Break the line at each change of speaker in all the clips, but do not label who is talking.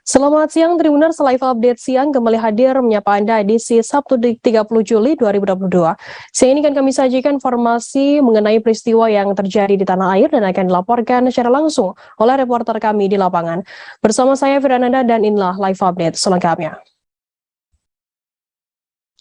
Selamat siang Tribuners, Live Update siang kembali hadir menyapa Anda edisi Sabtu 30 Juli 2022. Siang ini akan kami sajikan informasi mengenai peristiwa yang terjadi di tanah air dan akan dilaporkan secara langsung oleh reporter kami di lapangan. Bersama saya Firananda dan inilah Live Update selengkapnya.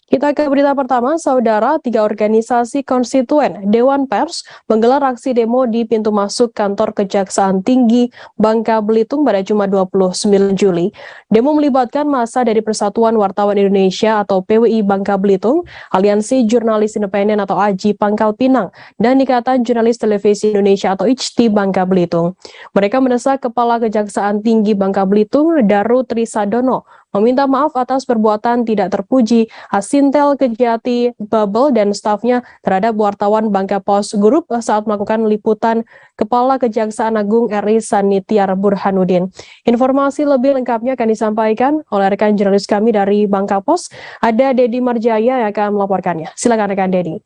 Kita ke berita pertama, Saudara, 3 organisasi konstituen Dewan Pers menggelar aksi demo di pintu masuk kantor Kejaksaan Tinggi Bangka Belitung pada Jumat 29 Juli. Demo melibatkan massa dari Persatuan Wartawan Indonesia atau PWI Bangka Belitung, Aliansi Jurnalis Independen atau AJI Pangkal Pinang, dan Ikatan Jurnalis Televisi Indonesia atau IJTI Bangka Belitung. Mereka mendesak Kepala Kejaksaan Tinggi Bangka Belitung, Daru Trisadono, meminta maaf atas perbuatan tidak terpuji Asintel Kejati Babel dan stafnya terhadap wartawan Bangka Post Group saat melakukan liputan Kepala Kejaksaan Agung RI Sanitiar Burhanuddin. Informasi lebih lengkapnya akan disampaikan oleh rekan jurnalis kami dari Bangka Post, ada Dedi Marjaya yang akan melaporkannya. Silakan rekan Dedi.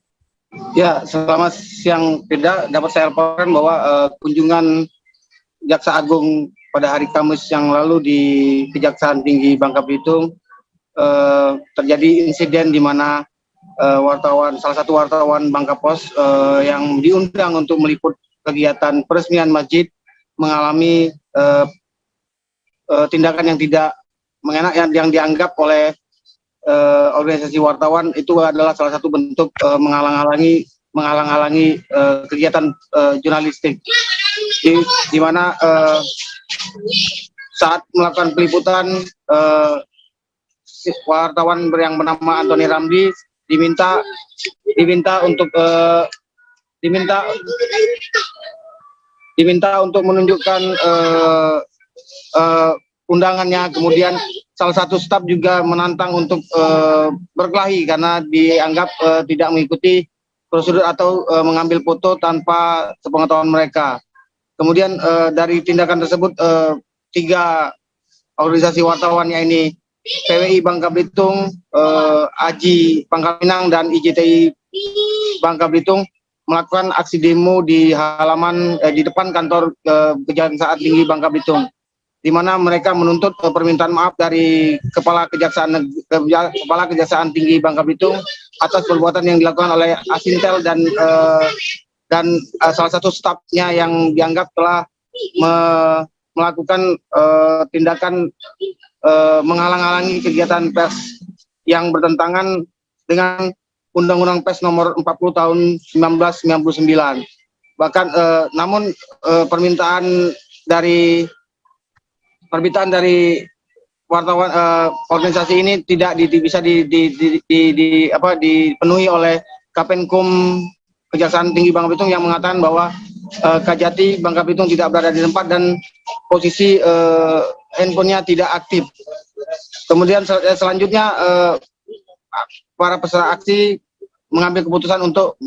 Ya, selamat siang. Tidak dapat saya laporkan bahwa kunjungan Jaksa Agung pada hari Kamis yang lalu di Kejaksaan Tinggi Bangka Belitung terjadi insiden di mana salah satu wartawan Bangka Post yang diundang untuk meliput kegiatan peresmian masjid mengalami tindakan yang tidak mengenak yang dianggap oleh organisasi wartawan itu adalah salah satu bentuk menghalang-halangi kegiatan jurnalistik di mana saat melakukan peliputan wartawan yang bernama Antoni Ramli diminta untuk menunjukkan undangannya. Kemudian salah satu staf juga menantang untuk berkelahi karena dianggap tidak mengikuti prosedur atau mengambil foto tanpa sepengetahuan mereka. Kemudian dari tindakan tersebut 3 organisasi wartawannya ini PWI Bangka Belitung, AJI Pangkal Pinang, dan IJTI Bangka Belitung melakukan aksi demo di halaman di depan kantor Kejaksaan Tinggi Bangka Belitung, di mana mereka menuntut permintaan maaf dari Kepala Kejaksaan Tinggi Bangka Belitung atas perbuatan yang dilakukan oleh Asintel dan salah satu stafnya yang dianggap telah melakukan tindakan menghalang-halangi kegiatan pers yang bertentangan dengan Undang-Undang Pers nomor 40 tahun 1999. Bahkan namun permintaan dari wartawan organisasi ini tidak bisa dipenuhi oleh Kapenkum Kejaksaan Tinggi Bangka Belitung yang mengatakan bahwa Kejati Bangka Belitung tidak berada di tempat dan posisi handphonenya tidak aktif. Kemudian selanjutnya para peserta aksi mengambil keputusan untuk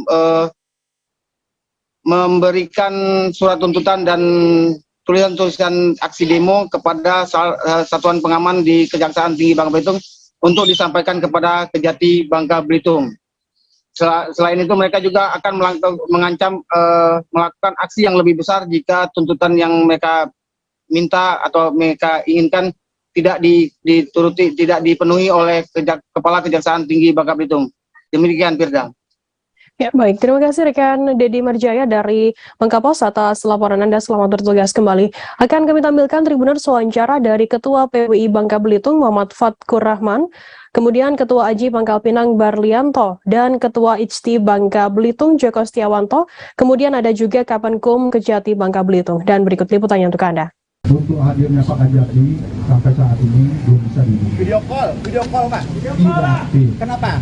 memberikan surat tuntutan dan tulisan aksi demo kepada Satuan Pengaman di Kejaksaan Tinggi Bangka Belitung untuk disampaikan kepada Kejati Bangka Belitung. Selain itu mereka juga akan mengancam melakukan aksi yang lebih besar jika tuntutan yang mereka minta atau mereka inginkan tidak dipenuhi oleh Kepala Kejaksaan Tinggi Bangka Belitung. Demikian, Firda.
Ya, baik. Terima kasih rekan Dedi Marjaya dari Bangka Post atas laporan Anda. Selamat bertugas kembali. Akan kami tampilkan Tribuners wawancara dari Ketua PWI Bangka Belitung Muhammad Fatkur Rahman, kemudian Ketua AJI Pangkal Pinang Barlianto, dan Ketua IJTI Bangka Belitung Joko Setiawanto. Kemudian ada juga Kapenkum Kejati Bangka Belitung. Dan berikut liputannya untuk Anda.
Untuk hadirnya Pak Kejati sampai saat ini belum bisa dihubungi.
Video call Pak.
Tidak aktif.
Kenapa?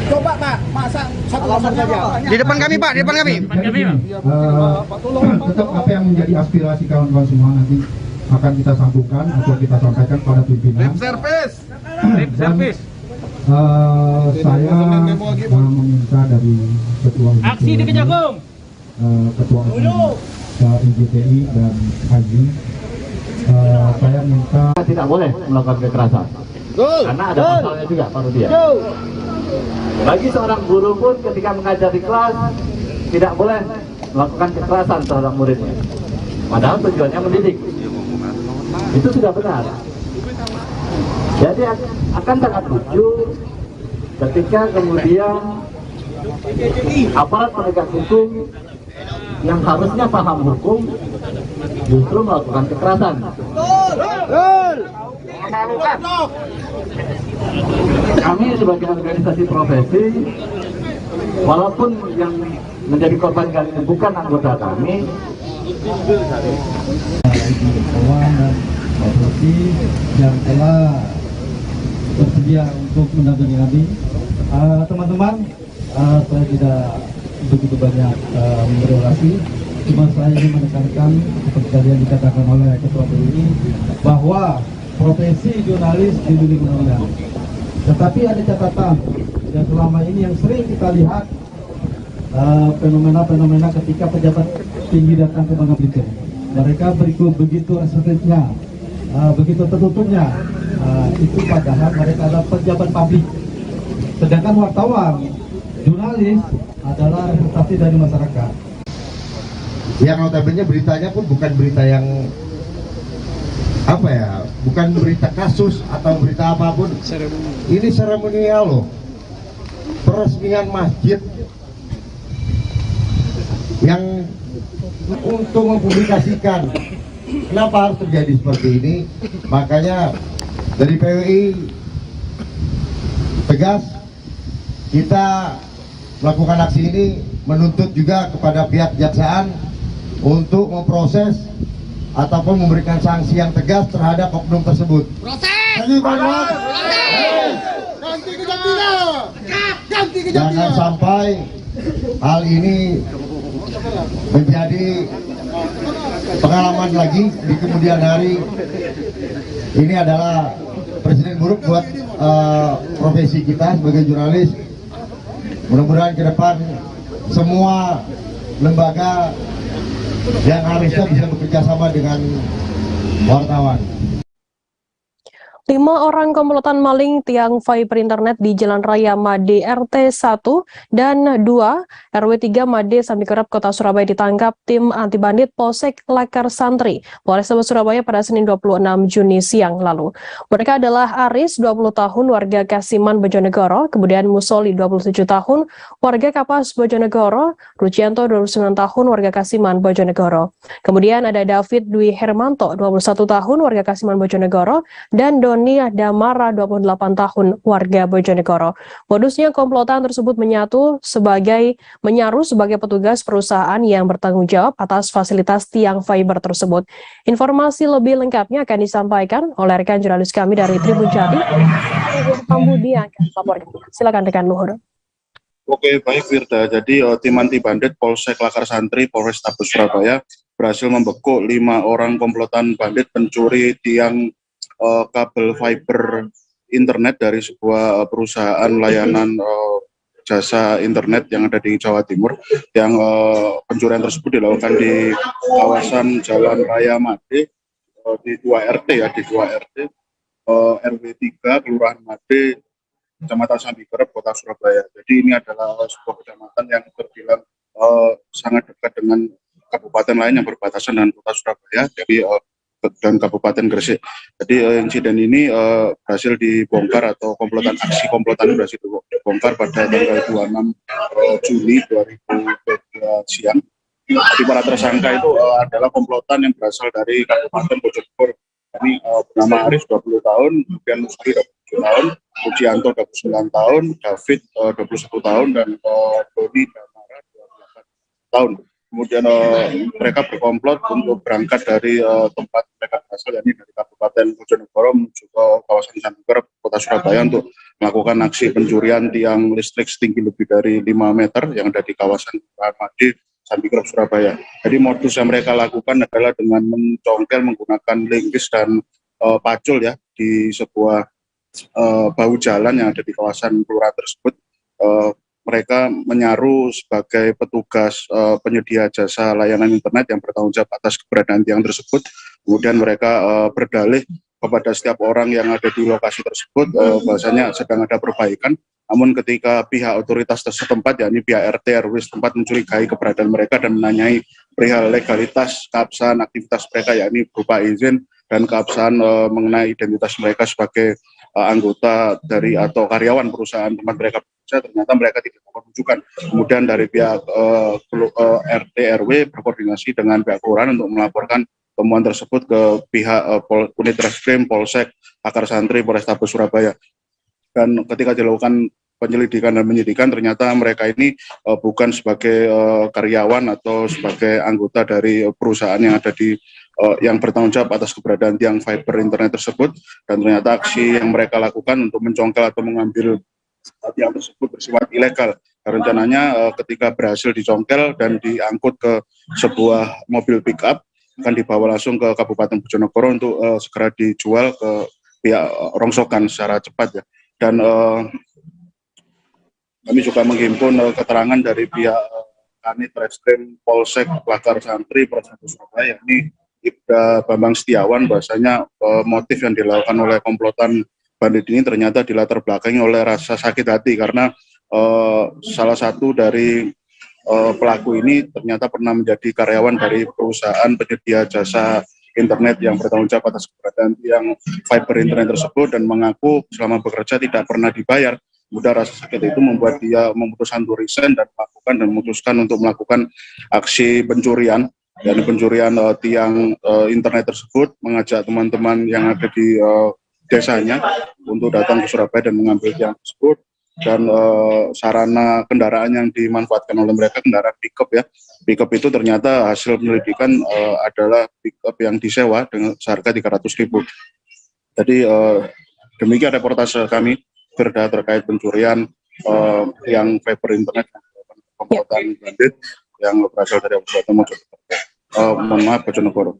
Coba Pak, masa satu alasan saja.
Di depan kami, Pak, di depan kami.
Tetap apa yang menjadi aspirasi kawan-kawan semua nanti akan kita sambungkan atau kita sampaikan pada pimpinan.
Lip service.
Saya meminta dari ketua
Aksi di Kejagung.
Ketua IJTI dan AJI, saya minta
tidak boleh melakukan kekerasan karena ada pasalnya juga, Pak Rudia. Bagi seorang guru pun ketika mengajar di kelas tidak boleh melakukan kekerasan terhadap muridnya, padahal tujuannya mendidik. Itu sudah benar. Jadi akan sangat lucu ketika kemudian aparat penegak hukum yang harusnya paham hukum justru melakukan kekerasan. Kami sebagai organisasi profesi, walaupun yang menjadi korban kali ini bukan anggota kami,
yang telah bersedia untuk mendampingi kami. Teman-teman, saya tidak begitu banyak memberi orasi, cuma saya ingin menekankan seperti tadi yang dikatakan oleh Ketua BUI bahwa profesi jurnalis dilindungi undang-undang. Tetapi ada catatan yang selama ini yang sering kita lihat fenomena-fenomena ketika pejabat tinggi datang ke Bangka Belitung. Mereka begitu restriktifnya, begitu tertutupnya, itu padahal mereka adalah pejabat publik. Sedangkan wartawan, jurnalis adalah representasi dari masyarakat.
Yang notabene beritanya pun bukan berita yang apa ya, bukan berita kasus atau berita apapun. Ini seremonial loh, peresmian masjid yang untuk mempublikasikan. Kenapa harus terjadi seperti ini? Makanya dari PWI tegas kita melakukan aksi ini, menuntut juga kepada pihak kejaksaan untuk memproses ataupun memberikan sanksi yang tegas terhadap oknum tersebut. Jangan sampai hal ini menjadi pengalaman lagi di kemudian hari. Ini adalah presiden buruk buat profesi kita sebagai jurnalis. Mudah-mudahan ke depan semua lembaga yang harusnya bisa bekerja sama dengan wartawan.
5 orang komplotan maling tiang fiber internet di Jalan Raya Made RT 1 dan 2 RW 3 Made Sambikerep Kota Surabaya ditangkap tim anti bandit Polsek Lakar Santri Polrestabes Surabaya pada Senin 26 Juni siang lalu. Mereka adalah Aris 20 tahun warga Kasiman Bojonegoro, kemudian Musoli 27 tahun warga Kapas Bojonegoro, Rucianto 29 tahun warga Kasiman Bojonegoro. Kemudian ada David Dwi Hermanto 21 tahun warga Kasiman Bojonegoro dan Doni Damara 28 tahun warga Bojonegoro. Modusnya komplotan tersebut menyaru sebagai petugas perusahaan yang bertanggung jawab atas fasilitas tiang fiber tersebut. Informasi lebih lengkapnya akan disampaikan oleh rekan jurnalis kami dari Tribun Jati, Pambudi yang akan melaporkan. Silakan rekan Luhur.
Oke, baik Firda. Jadi tim anti bandit Polsek Lakar Santri Polrestabes Surabaya berhasil membekuk 5 orang komplotan bandit pencuri tiang kabel fiber internet dari sebuah perusahaan layanan jasa internet yang ada di Jawa Timur. Yang pencurian tersebut dilakukan di kawasan Jalan Raya Made di 2 RT ya, di 2 RT RW 3 Kelurahan Made, Kecamatan Sambikerep, Kota Surabaya. Jadi ini adalah sebuah kecamatan yang terbilang sangat dekat dengan kabupaten lain yang berbatasan dengan Kota Surabaya, jadi dan Kabupaten Gresik. Jadi insiden ini berhasil dibongkar atau aksi komplotan berhasil dibongkar pada tanggal 26 Juni 2023 siang. Jadi para tersangka itu adalah komplotan yang berasal dari Kabupaten Bojonegoro. Ini bernama Aris 20 tahun, kemudian Musri 27 tahun, Rucianto 29 tahun, David 21 tahun, dan Doni Damara 28 tahun. Kemudian mereka berkomplot untuk berangkat dari tempat mereka berasal, yakni dari Kabupaten Bojonegoro menuju ke kawasan Sambikerep, Kota Surabaya untuk melakukan aksi pencurian tiang listrik setinggi lebih dari 5 meter yang ada di kawasan Made, Sambikerep, Surabaya. Jadi modus yang mereka lakukan adalah dengan mencongkel menggunakan linggis dan pacul ya di sebuah bahu jalan yang ada di kawasan kelurahan tersebut. Mereka menyaru sebagai petugas penyedia jasa layanan internet yang bertanggung jawab atas keberadaan tiang tersebut. Kemudian mereka berdalih kepada setiap orang yang ada di lokasi tersebut bahwasanya sedang ada perbaikan. Namun ketika pihak otoritas setempat, yakni pihak RT RW setempat mencurigai keberadaan mereka dan menanyai perihal legalitas keabsahan aktivitas mereka, yakni berupa izin dan keabsahan mengenai identitas mereka sebagai anggota dari atau karyawan perusahaan tempat mereka bekerja, ternyata mereka tidak menunjukkan. Kemudian dari pihak RT RW berkoordinasi dengan pihak kelurahan untuk melaporkan temuan tersebut ke pihak unit reskrim Polsek Lakar Santri Polrestabes Surabaya. Dan ketika dilakukan penyelidikan dan penyidikan, ternyata mereka ini bukan sebagai karyawan atau sebagai anggota dari perusahaan yang ada di yang bertanggung jawab atas keberadaan tiang fiber internet tersebut, dan ternyata aksi yang mereka lakukan untuk mencongkel atau mengambil tiang tersebut bersifat ilegal. Rencananya ketika berhasil dicongkel dan diangkut ke sebuah mobil pick-up, akan dibawa langsung ke Kabupaten Bojonegoro untuk segera dijual ke pihak rongsokan secara cepat ya. Dan kami juga menghimpun keterangan dari pihak Kanit Reskrim Polsek Lakar Santri Polrestabes Surabaya, yakni Ibda Bambang Setiawan, bahwasanya motif yang dilakukan oleh komplotan bandit ini ternyata dilatar belakangi oleh rasa sakit hati karena salah satu dari pelaku ini ternyata pernah menjadi karyawan dari perusahaan penyedia jasa internet yang bertanggung jawab atas keberadaan tiang fiber internet tersebut, dan mengaku selama bekerja tidak pernah dibayar. Kemudian rasa sakit itu membuat dia memutuskan untuk resign dan memutuskan untuk melakukan aksi pencurian. Dan pencurian tiang internet tersebut, mengajak teman-teman yang ada di desanya untuk datang ke Surabaya dan mengambil tiang tersebut. Dan sarana kendaraan yang dimanfaatkan oleh mereka kendaraan pickup ya. Pickup itu ternyata hasil penyelidikan adalah pickup yang disewa dengan seharga 300.000. Jadi demikian reportase kami Firda terkait pencurian yang fiber internet komplotan bandit yang berasal dari Kabupaten Bojonegoro.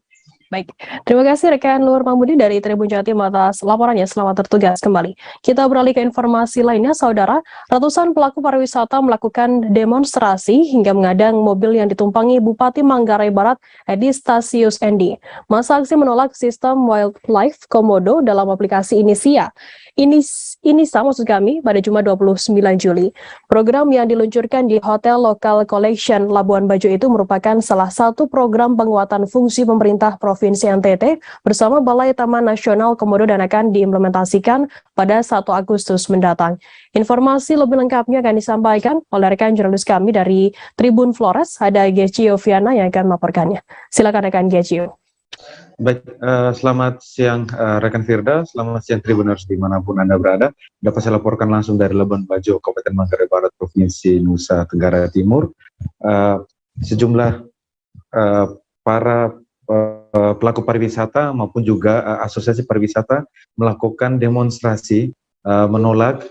Baik, terima kasih rekan Nur Mahmudi dari Tribun Jatim atas laporannya. Selamat bertugas kembali. Kita beralih ke informasi lainnya, saudara. Ratusan pelaku pariwisata melakukan demonstrasi hingga mengadang mobil yang ditumpangi Bupati Manggarai Barat di Stasiun Endi. Masa aksi menolak sistem Wildlife Komodo dalam aplikasi Inisa maksud kami pada Jumat 29 Juli. Program yang diluncurkan di Hotel Local Collection Labuan Bajo itu merupakan salah satu program penguatan fungsi pemerintah Provinsi NTT bersama Balai Taman Nasional Komodo dan akan diimplementasikan pada 1 Agustus mendatang. Informasi lebih lengkapnya akan disampaikan oleh rekan jurnalis kami dari Tribun Flores, ada Gecio Viana yang akan melaporkannya. Silakan rekan Gecio.
Baik, selamat siang rekan Firda, selamat siang Tribuners dimanapun Anda berada. Dapat saya laporkan langsung dari Labuan Bajo, Kabupaten Manggarai Barat, Provinsi Nusa Tenggara Timur. Sejumlah para pelaku pariwisata maupun juga asosiasi pariwisata melakukan demonstrasi menolak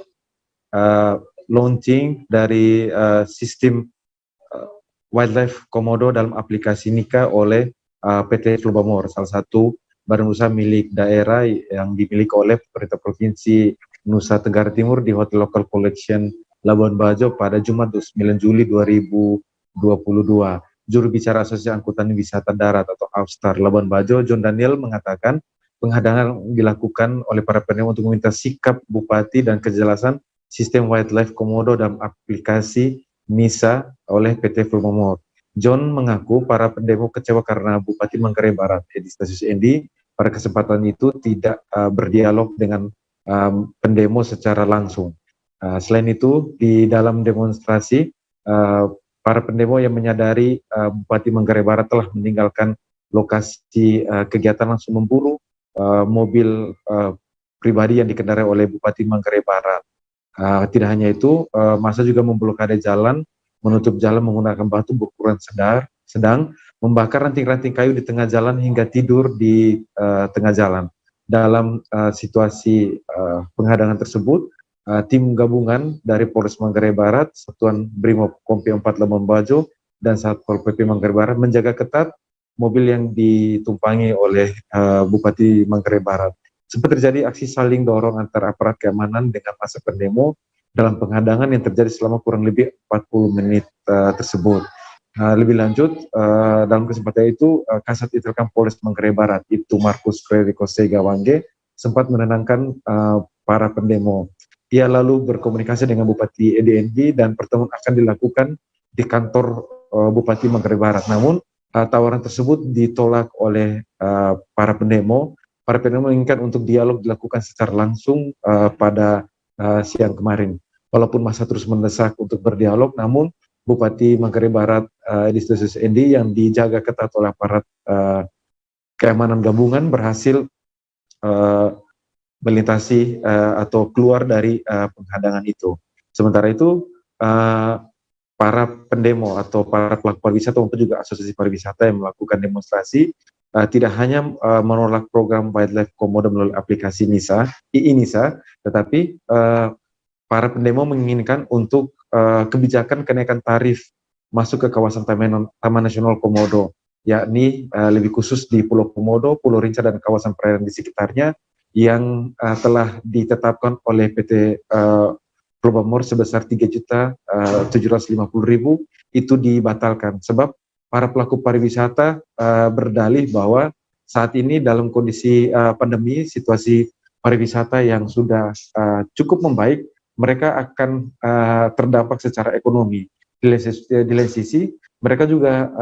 launching dari sistem Wildlife Komodo dalam aplikasi Nika oleh PT Flubamor, salah satu badan usaha milik daerah yang dimiliki oleh pemerintah Provinsi Nusa Tenggara Timur di Hotel Local Collection Labuan Bajo pada Jumat 9 Juli 2022. Juru bicara Asosiasi Angkutan Wisata Darat atau AWSTAR Labuan Bajo, John Daniel, mengatakan penghadangan dilakukan oleh para pendemo untuk meminta sikap Bupati dan kejelasan sistem Wildlife Komodo dalam aplikasi Nisa oleh PT Flubamor. John mengaku para pendemo kecewa karena Bupati Manggarai Barat di Stasiun Endi pada kesempatan itu tidak berdialog dengan pendemo secara langsung. Selain itu, di dalam demonstrasi, para pendemo yang menyadari Bupati Manggarai Barat telah meninggalkan lokasi kegiatan langsung memburu mobil pribadi yang dikendarai oleh Bupati Manggarai Barat. Tidak hanya itu, massa juga memblokade jalan, menutup jalan menggunakan batu berukuran sedang, membakar ranting-ranting kayu di tengah jalan hingga tidur di tengah jalan. Dalam situasi penghadangan tersebut, tim gabungan dari Polres Manggarai Barat, Satuan Brimob Kompi 4 Labuan Bajo, dan Satpol PP Manggarai Barat menjaga ketat mobil yang ditumpangi oleh Bupati Manggarai Barat. Sempat terjadi aksi saling dorong antara aparat keamanan dengan massa pendemo dalam penghadangan yang terjadi selama kurang lebih 40 menit tersebut. Lebih lanjut, dalam kesempatan itu, Kasat Intelkam Polres Manggarai Barat, Ibtu Markus Frederico Segawangge, sempat menenangkan para pendemo. Ia lalu berkomunikasi dengan Bupati EDND dan pertemuan akan dilakukan di kantor Bupati Manggarai Barat. Namun, tawaran tersebut ditolak oleh para pendemo para pendemo menginginkan untuk dialog dilakukan secara langsung pada siang kemarin. Walaupun masa terus mendesak untuk berdialog, namun Bupati Manggarai Barat Edistosius Endi yang dijaga ketat oleh aparat keamanan gabungan berhasil melintasi atau keluar dari penghadangan itu. Sementara itu para pendemo atau para pelaku pariwisata maupun juga asosiasi pariwisata yang melakukan demonstrasi tidak hanya menolak program Wildlife Komodo melalui aplikasi NISA, tetapi para pendemo menginginkan untuk kebijakan kenaikan tarif masuk ke kawasan Taman Nasional Komodo, yakni lebih khusus di Pulau Komodo, Pulau Rinca, dan kawasan perairan di sekitarnya yang telah ditetapkan oleh PT Pulau Bamor sebesar 3.750.000 itu dibatalkan sebab para pelaku pariwisata berdalih bahwa saat ini dalam kondisi pandemi, situasi pariwisata yang sudah cukup membaik, mereka akan terdampak secara ekonomi. Di lain sisi, mereka juga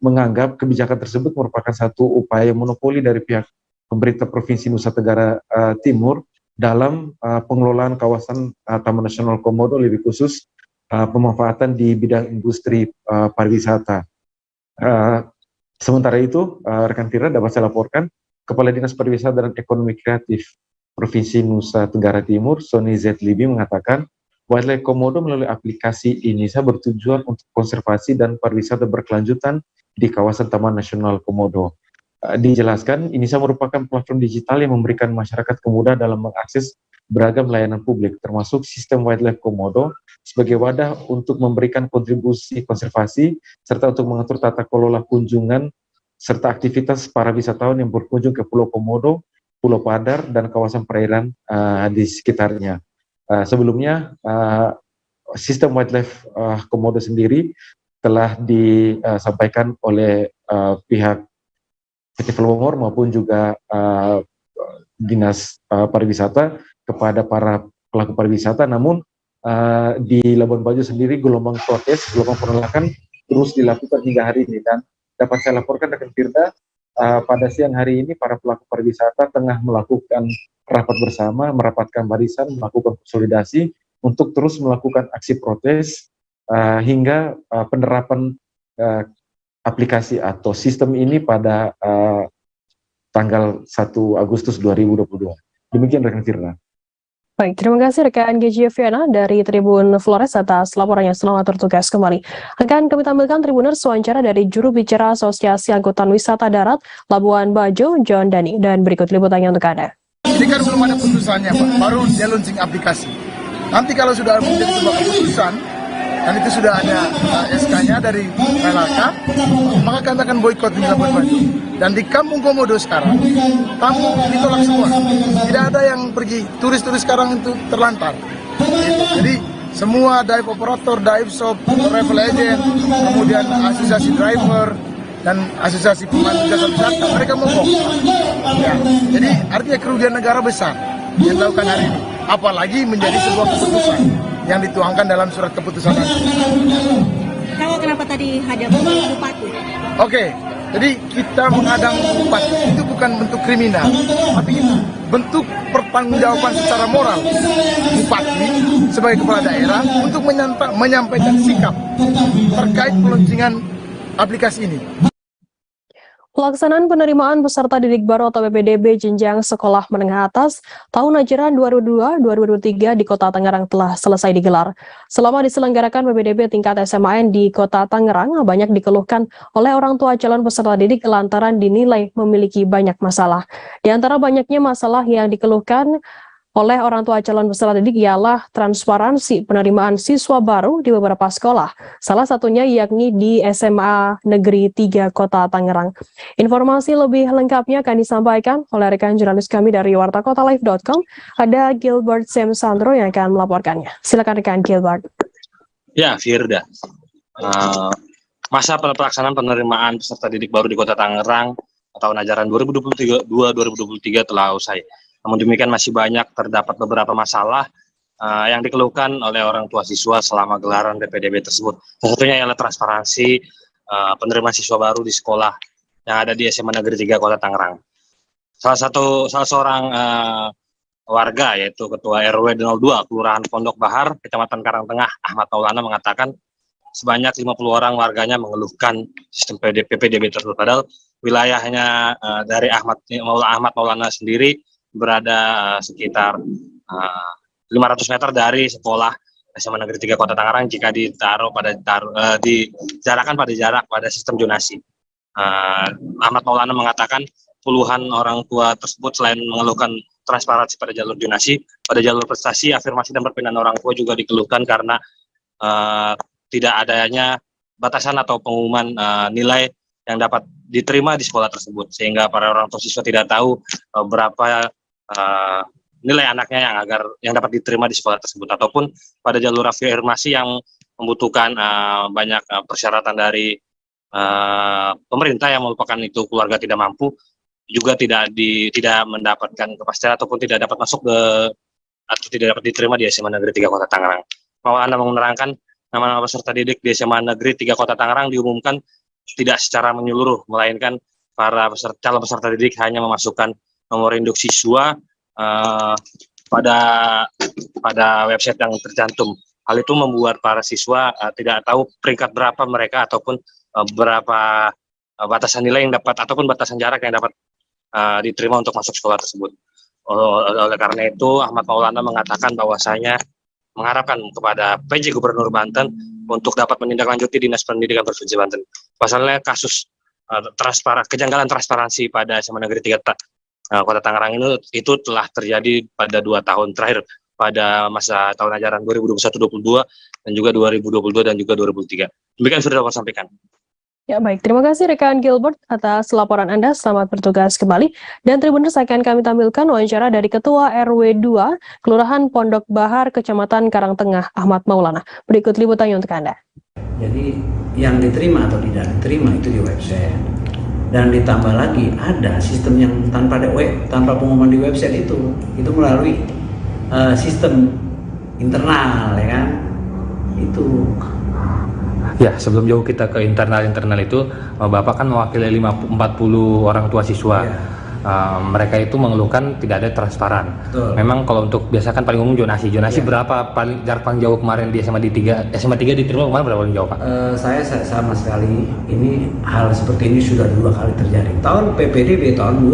menganggap kebijakan tersebut merupakan satu upaya monopoli dari pihak pemerintah Provinsi Nusa Tenggara Timur dalam pengelolaan kawasan Taman Nasional Komodo, lebih khusus pemanfaatan di bidang industri pariwisata. Sementara itu, rekan Tira dapat saya laporkan, Kepala Dinas Pariwisata dan Ekonomi Kreatif Provinsi Nusa Tenggara Timur, Sony Z. Libi, mengatakan Wildlife Komodo melalui aplikasi INISA bertujuan untuk konservasi dan pariwisata berkelanjutan di kawasan Taman Nasional Komodo. Dijelaskan, INISA merupakan platform digital yang memberikan masyarakat kemudahan dalam mengakses beragam layanan publik, termasuk sistem Wildlife Komodo sebagai wadah untuk memberikan kontribusi konservasi, serta untuk mengatur tata kelola kunjungan, serta aktivitas para wisatawan yang berkunjung ke Pulau Komodo, Pulau Padar, dan kawasan perairan di sekitarnya. Sebelumnya, sistem Wildlife Komodo sendiri telah disampaikan oleh pihak PT Pulau Bamor maupun juga Dinas Pariwisata kepada para pelaku pariwisata, namun di Labuan Bajo sendiri gelombang protes, gelombang penolakan terus dilakukan hingga hari ini. Dan dapat saya laporkan rekan Firda, pada siang hari ini para pelaku pariwisata tengah melakukan rapat bersama, merapatkan barisan, melakukan konsolidasi untuk terus melakukan aksi protes hingga penerapan aplikasi atau sistem ini pada tanggal 1 Agustus 2022. Demikian rekan Firda.
Baik, terima kasih rekan GJ Viana dari Tribun Flores atas laporannya. Selamat bertugas kembali. Akan kami tampilkan Tribuners wawancara dari juru bicara Asosiasi Angkutan Wisata Darat Labuan Bajo, John Dani, dan berikut liputannya untuk Anda.
Ini kan belum ada putusannya, Pak. Baru dia launching aplikasi. Nanti kalau sudah menjadi sebuah keputusan, dan itu sudah ada SK-nya dari PLK, maka kami akan boikot di Labuan Bajo. Dan di Kampung Komodo sekarang, tamu ditolak semua. Tidak ada yang pergi. Turis-turis sekarang itu terlantar. Jadi semua dive operator, dive shop, travel agent, kemudian asosiasi driver, dan asosiasi pemandu jasa wisata, mereka mogok. Ya, jadi artinya kerugian negara besar yang dilakukan hari ini. Apalagi menjadi sebuah keputusan yang dituangkan dalam surat keputusan nanti.
Kalau kenapa tadi hadap bupati?
Oke, jadi kita menghadang bupati itu bukan bentuk kriminal, tapi itu bentuk pertanggungjawaban secara moral bupati sebagai kepala daerah untuk menyampaikan sikap terkait peluncingan aplikasi ini.
Pelaksanaan penerimaan peserta didik baru atau PPDB jenjang sekolah menengah atas tahun ajaran 2022-2023 di Kota Tangerang telah selesai digelar. Selama diselenggarakan PPDB tingkat SMAN di Kota Tangerang, banyak dikeluhkan oleh orang tua calon peserta didik lantaran dinilai memiliki banyak masalah. Di antara banyaknya masalah yang dikeluhkan oleh orang tua calon peserta didik ialah transparansi penerimaan siswa baru di beberapa sekolah. Salah satunya yakni di SMA Negeri 3 Kota Tangerang. Informasi lebih lengkapnya akan disampaikan oleh rekan jurnalis kami dari wartakotalive.com. Ada Gilbert Semsandro yang akan melaporkannya. Silakan rekan Gilbert.
Ya, Firda. Masa pelaksanaan penerimaan peserta didik baru di Kota Tangerang tahun ajaran 2022-2023 telah usai. Namun demikian masih banyak terdapat beberapa masalah yang dikeluhkan oleh orang tua siswa selama gelaran PPDB tersebut. Salah satunya ialah transparansi penerimaan siswa baru di sekolah yang ada di SMA Negeri 3 Kota Tangerang. salah seorang warga, yaitu Ketua RW 02 Kelurahan Pondok Bahar, Kecamatan Karangtengah, Ahmad Maulana mengatakan sebanyak 50 orang warganya mengeluhkan sistem PPDB tersebut. Padahal wilayahnya dari Ahmad Maulana sendiri berada sekitar 500 meter dari sekolah SMA Negeri 3 Kota Tangerang jika dijarakan pada sistem zonasi. Ahmad Maulana mengatakan puluhan orang tua tersebut selain mengeluhkan transparansi pada jalur zonasi, pada jalur prestasi, afirmasi dan perpindahan orang tua juga dikeluhkan karena tidak adanya batasan atau pengumuman nilai yang dapat diterima di sekolah tersebut, sehingga para orang tua siswa tidak tahu berapa nilai anaknya yang dapat diterima di sekolah tersebut, ataupun pada jalur afirmasi yang membutuhkan banyak persyaratan dari pemerintah yang merupakan itu keluarga tidak mampu, juga tidak mendapatkan kepastian ataupun tidak dapat masuk atau tidak dapat diterima di SMA Negeri 3 Kota Tangerang. Maulana menerangkan nama-nama peserta didik di SMA Negeri 3 Kota Tangerang diumumkan tidak secara menyeluruh, melainkan para calon peserta didik hanya memasukkan nomor induk siswa pada website yang tercantum. Hal itu membuat para siswa tidak tahu peringkat berapa mereka ataupun berapa batasan nilai yang dapat ataupun batasan jarak yang dapat diterima untuk masuk sekolah tersebut. Oleh karena itu, Ahmad Maulana mengatakan bahwasanya mengharapkan kepada PJ Gubernur Banten untuk dapat menindaklanjuti Dinas Pendidikan Provinsi Banten. Pasalnya kasus kejanggalan transparansi pada SMA Negeri 3 Kota Tangerang itu telah terjadi pada 2 tahun terakhir, pada masa tahun ajaran 2021-22 dan juga 2022 dan juga 2023. Demikian sudah dapat sampaikan.
Ya baik, terima kasih rekan Gilbert atas laporan Anda, selamat bertugas kembali. Dan Tribuners akan kami tampilkan wawancara dari Ketua RW 2 Kelurahan Pondok Bahar, Kecamatan Karangtengah, Ahmad Maulana. Berikut liputannya untuk Anda.
Jadi yang diterima atau tidak diterima itu di website. Dan ditambah lagi ada sistem yang tanpa pengumuman di website itu melalui sistem internal, ya kan? Itu.
Ya, sebelum jauh kita ke internal itu, Bapak kan mewakili 40 orang tua siswa. Ya. Mereka itu mengeluhkan tidak ada transparan. Betul. Memang kalau untuk biasa kan paling umum zonasi ya. Berapa jarak paling jauh kemarin di SMA 3 diterima kemarin berapa paling jauh, Pak?
Saya sama sekali ini hal seperti ini sudah 2 kali terjadi. Tahun PPDB tahun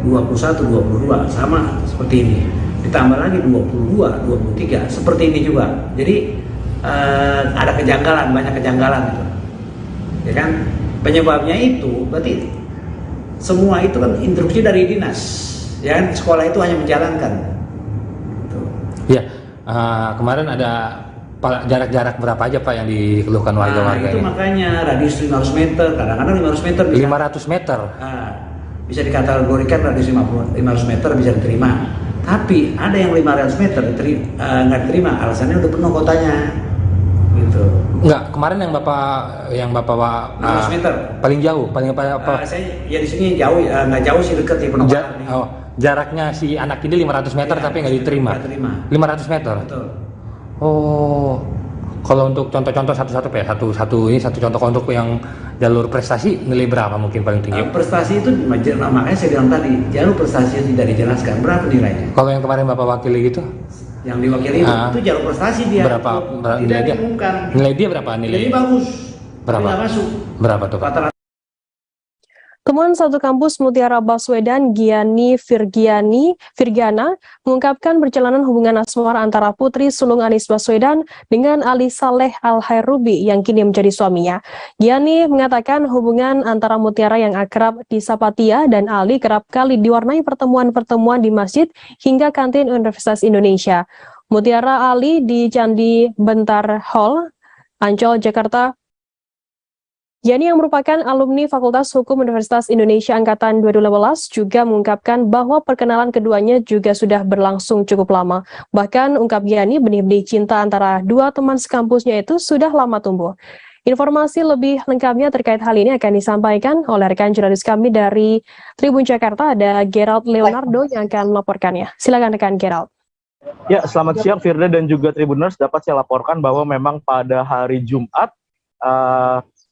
2021-22 sama seperti ini. Ditambah lagi 22-23 seperti ini juga. Jadi ada banyak kejanggalan gitu. Ya kan? Penyebabnya itu berarti semua itu kan instruksi dari dinas, ya kan? Sekolah itu hanya menjalankan.
Iya, kemarin ada jarak-jarak berapa aja Pak yang dikeluhkan warga-warga
itu
ini?
Makanya radius 500 meter, kadang-kadang 500 meter bisa,
500 meter?
Bisa dikategorikan radius 500 meter bisa diterima. Tapi ada yang 500 meter nggak diterima, alasannya udah penuh kotanya. Gitu.
Enggak, kemarin yang Bapak
500 meter.
Paling jauh, paling apa?
Saya ya di sini jauh, nggak jauh sih, dekat di Pondok Bahar.
Jaraknya si anak ini 500 meter tapi nggak diterima. 500 meter.
Betul.
Oh. Kalau untuk contoh-contoh satu-satu Pak, satu contoh untuk yang jalur prestasi nilai berapa mungkin paling tinggi?
Prestasi itu makanya saya bilang tadi, jalur prestasi tidak dijelaskan berapa nilainya.
Kalau yang kemarin Bapak wakili gitu?
Yang diwakili itu jalur prestasi dia.
Berapa nilai dia? Nilai dia berapa nilai?
Jadi bagus.
Berapa?
Masuk.
Berapa tuh Pak?
Temuan satu kampus Mutiara Baswedan, Giani Virgiana, mengungkapkan perjalanan hubungan asmara antara putri sulung Anies Baswedan dengan Ali Saleh Al-Hairubi yang kini menjadi suaminya. Giani mengatakan hubungan antara Mutiara yang akrab di Sapatia dan Ali kerap kali diwarnai pertemuan-pertemuan di masjid hingga kantin Universitas Indonesia. Mutiara Ali di Candi Bentar Hall, Ancol, Jakarta. Yani yang merupakan alumni Fakultas Hukum Universitas Indonesia Angkatan 2018 juga mengungkapkan bahwa perkenalan keduanya juga sudah berlangsung cukup lama. Bahkan ungkap Yani, benih-benih cinta antara dua teman sekampusnya itu sudah lama tumbuh. Informasi lebih lengkapnya terkait hal ini akan disampaikan oleh rekan jurnalis kami dari Tribun Jakarta, ada Gerald Leonardo yang akan melaporkannya. Silakan rekan Gerald.
Ya, selamat siang Firda dan juga Tribuners. Dapat saya laporkan bahwa memang pada hari Jumat,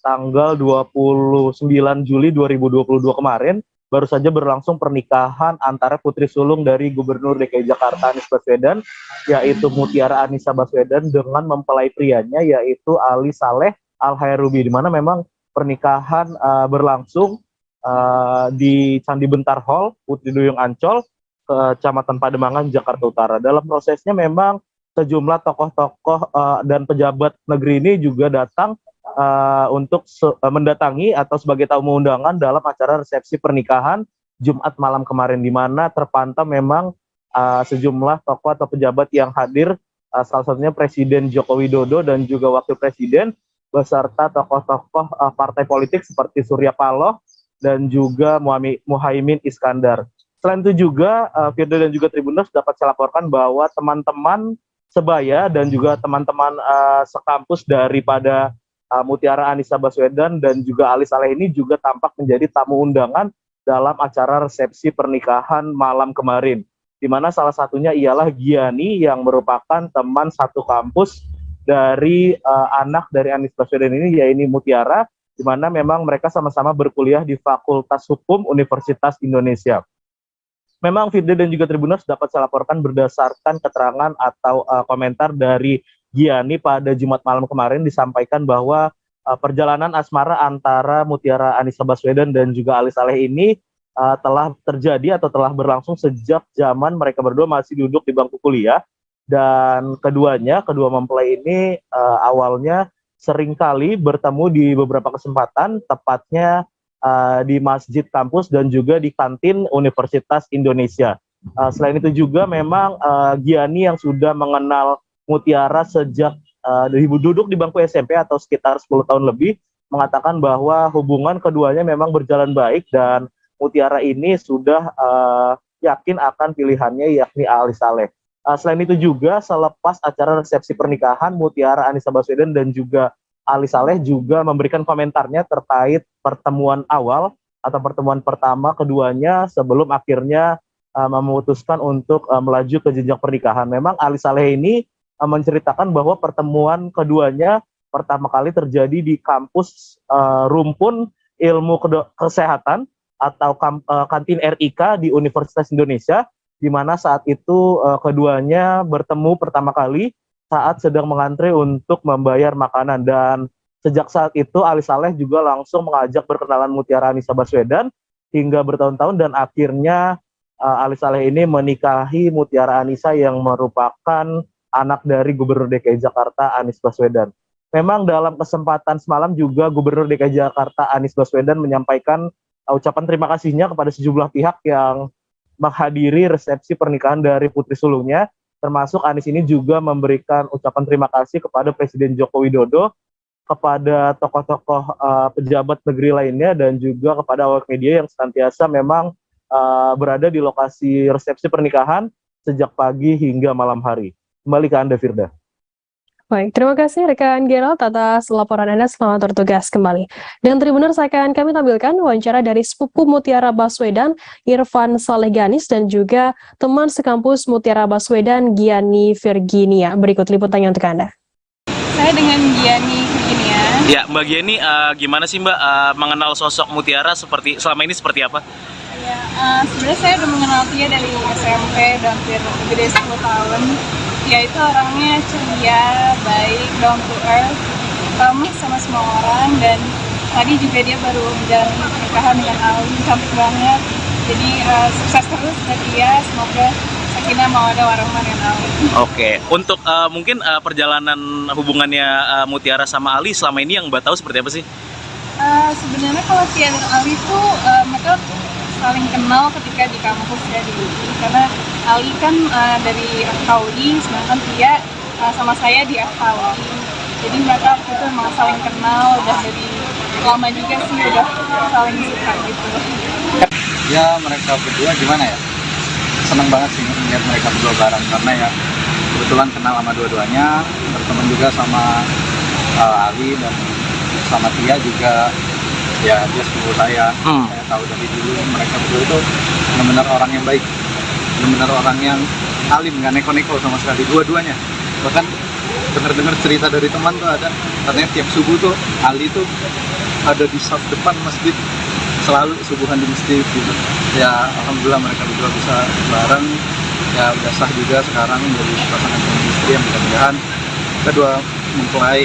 tanggal 29 Juli 2022 kemarin, baru saja berlangsung pernikahan antara putri sulung dari Gubernur DKI Jakarta Anies Baswedan, yaitu Mutiara Anissa Baswedan dengan mempelai prianya yaitu Ali Saleh Al-Hairubi, di mana memang pernikahan berlangsung di Candi Bentar Hall, Putri Duyung Ancol, Kecamatan Pademangan, Jakarta Utara. Dalam prosesnya memang sejumlah tokoh-tokoh dan pejabat negeri ini juga datang untuk mendatangi atau sebagai tamu undangan dalam acara resepsi pernikahan Jumat malam kemarin, di mana terpantau memang sejumlah tokoh atau pejabat yang hadir, salah satunya Presiden Joko Widodo dan juga Wakil Presiden beserta tokoh-tokoh partai politik seperti Surya Paloh dan juga Muhaimin Iskandar. Selain itu juga Firda dan juga Tribuners dapat saya laporkan bahwa teman-teman sebaya dan juga teman-teman sekampus daripada Mutiara Anissa Baswedan dan juga Ali Saleh ini juga tampak menjadi tamu undangan dalam acara resepsi pernikahan malam kemarin, di mana salah satunya ialah Giani yang merupakan teman satu kampus dari anak dari Anies Baswedan ini, yaitu Mutiara, di mana memang mereka sama-sama berkuliah di Fakultas Hukum Universitas Indonesia. Memang Firda dan juga Tribuners dapat saya laporkan berdasarkan keterangan atau komentar dari Giani pada Jumat malam kemarin disampaikan bahwa perjalanan asmara antara Mutiara Anissa Baswedan dan juga Ali Saleh ini telah terjadi atau telah berlangsung sejak zaman mereka berdua masih duduk di bangku kuliah, dan kedua mempelai ini awalnya seringkali bertemu di beberapa kesempatan, tepatnya di masjid kampus dan juga di kantin Universitas Indonesia. Selain itu juga memang Giani yang sudah mengenal Mutiara sejak duduk di bangku SMP atau sekitar 10 tahun lebih, mengatakan bahwa hubungan keduanya memang berjalan baik dan Mutiara ini sudah yakin akan pilihannya yakni Ali Saleh. Selain itu juga selepas acara resepsi pernikahan, Mutiara Anissa Baswedan dan juga Ali Saleh juga memberikan komentarnya terkait pertemuan awal atau pertemuan pertama keduanya sebelum akhirnya memutuskan untuk melaju ke jenjang pernikahan. Memang Ali Saleh ini menceritakan bahwa pertemuan keduanya pertama kali terjadi di kampus Rumpun Ilmu Kesehatan atau kantin RIK di Universitas Indonesia, di mana saat itu keduanya bertemu pertama kali saat sedang mengantre untuk membayar makanan, dan sejak saat itu Ali Saleh juga langsung mengajak berkenalan Mutiara Anissa Baswedan hingga bertahun-tahun, dan akhirnya Ali Saleh ini menikahi Mutiara Anissa yang merupakan anak dari Gubernur DKI Jakarta Anies Baswedan. Memang dalam kesempatan semalam juga Gubernur DKI Jakarta Anies Baswedan menyampaikan ucapan terima kasihnya kepada sejumlah pihak yang menghadiri resepsi pernikahan dari putri sulungnya, termasuk Anies ini juga memberikan ucapan terima kasih kepada Presiden Joko Widodo, kepada tokoh-tokoh pejabat negeri lainnya, dan juga kepada awak media yang senantiasa memang berada di lokasi resepsi pernikahan sejak pagi hingga malam hari. Kembali ke Anda, Firda.
Baik, terima kasih rekan Gerald atas laporan Anda, selamat bertugas kembali. Dan Tribuners, akan kami tampilkan wawancara dari sepupu Mutiara Baswedan, Irfan Saleh Ganis, dan juga teman sekampus Mutiara Baswedan, Giani Virginia. Berikut liputannya untuk Anda.
Saya dengan Giani Virginia.
Ya, Mbak Giani, gimana sih Mbak mengenal sosok Mutiara selama ini seperti apa?
Ya, sebenarnya saya udah mengenal dia dari SMP, udah hampir lebih dari 10 tahun. Dia itu orangnya ceria, baik, down to earth, ramah sama semua orang, dan tadi juga dia baru menjalani pernikahan dengan Ali, cantik banget. Jadi sukses terus buat dia, semoga sakinah mawaddah warahmah dengan Ali.
Oke, untuk mungkin perjalanan hubungannya Mutiara sama Ali selama ini yang Mbak tahu seperti apa sih?
Sebenarnya kalau Tia dan Ali itu mereka saling kenal ketika di kampus ya, di UI, karena Ali kan dari FKUI, sedangkan Tia sama saya di FKUI. Jadi mereka itu memang saling kenal, udah dari lama juga sih, udah saling suka gitu.
Ya, mereka berdua gimana ya? Seneng banget sih melihat mereka berdua bareng, karena ya kebetulan kenal sama dua-duanya, berteman juga sama Ali dan sama Tia juga. Ya, dia sepupu saya. Saya tahu dari dulu mereka berdua itu benar-benar orang yang baik, benar-benar orang yang alim, nggak neko-neko sama sekali, dua-duanya. Bahkan dengar-dengar cerita dari teman tuh ada, katanya tiap subuh tuh Ali tuh ada di saf depan masjid selalu subuhan di masjid gitu. Ya alhamdulillah mereka berdua bisa bareng, ya udah sah juga sekarang menjadi pasangan suami istri yang mudah-mudahan kedua mempelai.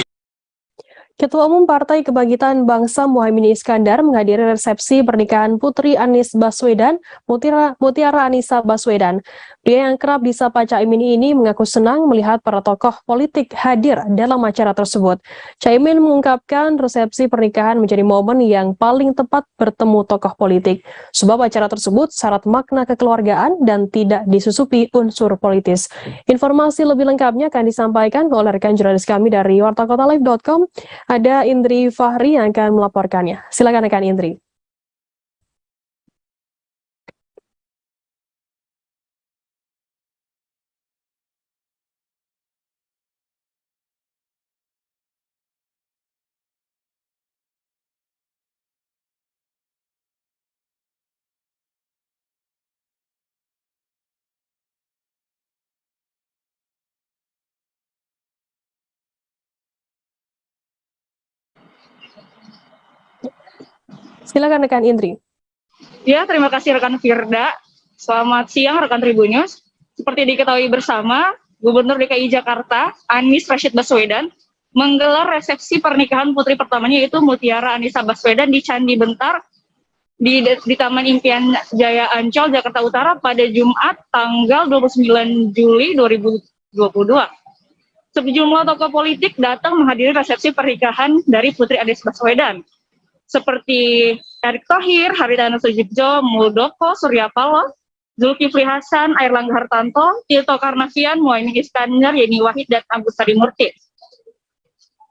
Ketua Umum Partai Kebangkitan Bangsa Muhaimin Iskandar menghadiri resepsi pernikahan Putri Anies Baswedan, Mutiara Anissa Baswedan. Pria yang kerap disapa Caimin ini mengaku senang melihat para tokoh politik hadir dalam acara tersebut. Caimin mengungkapkan resepsi pernikahan menjadi momen yang paling tepat bertemu tokoh politik, sebab acara tersebut syarat makna kekeluargaan dan tidak disusupi unsur politis. Informasi lebih lengkapnya akan disampaikan oleh rekan jurnalis kami dari wartakotalive.com. Ada Indri Fahri yang akan melaporkannya. Silakan rekan Indri. Silakan rekan Indri.
Ya, terima kasih rekan Firda. Selamat siang rekan Tribunnews. Seperti diketahui bersama, Gubernur DKI Jakarta Anies Rashid Baswedan menggelar resepsi pernikahan putri pertamanya yaitu Mutiara Anissa Baswedan di Candi Bentar di Taman Impian Jaya Ancol, Jakarta Utara pada Jumat tanggal 29 Juli 2022. Sejumlah tokoh politik datang menghadiri resepsi pernikahan dari Putri Anies Baswedan, seperti Erick Thohir, Haritanu Sudibyo, Muldoko, Surya Paloh, Zulkifli Hasan, Airlangga Hartarto, Tito Karnavian, Muhaimin Iskandar, Yeni Wahid, dan Agus Harimurti.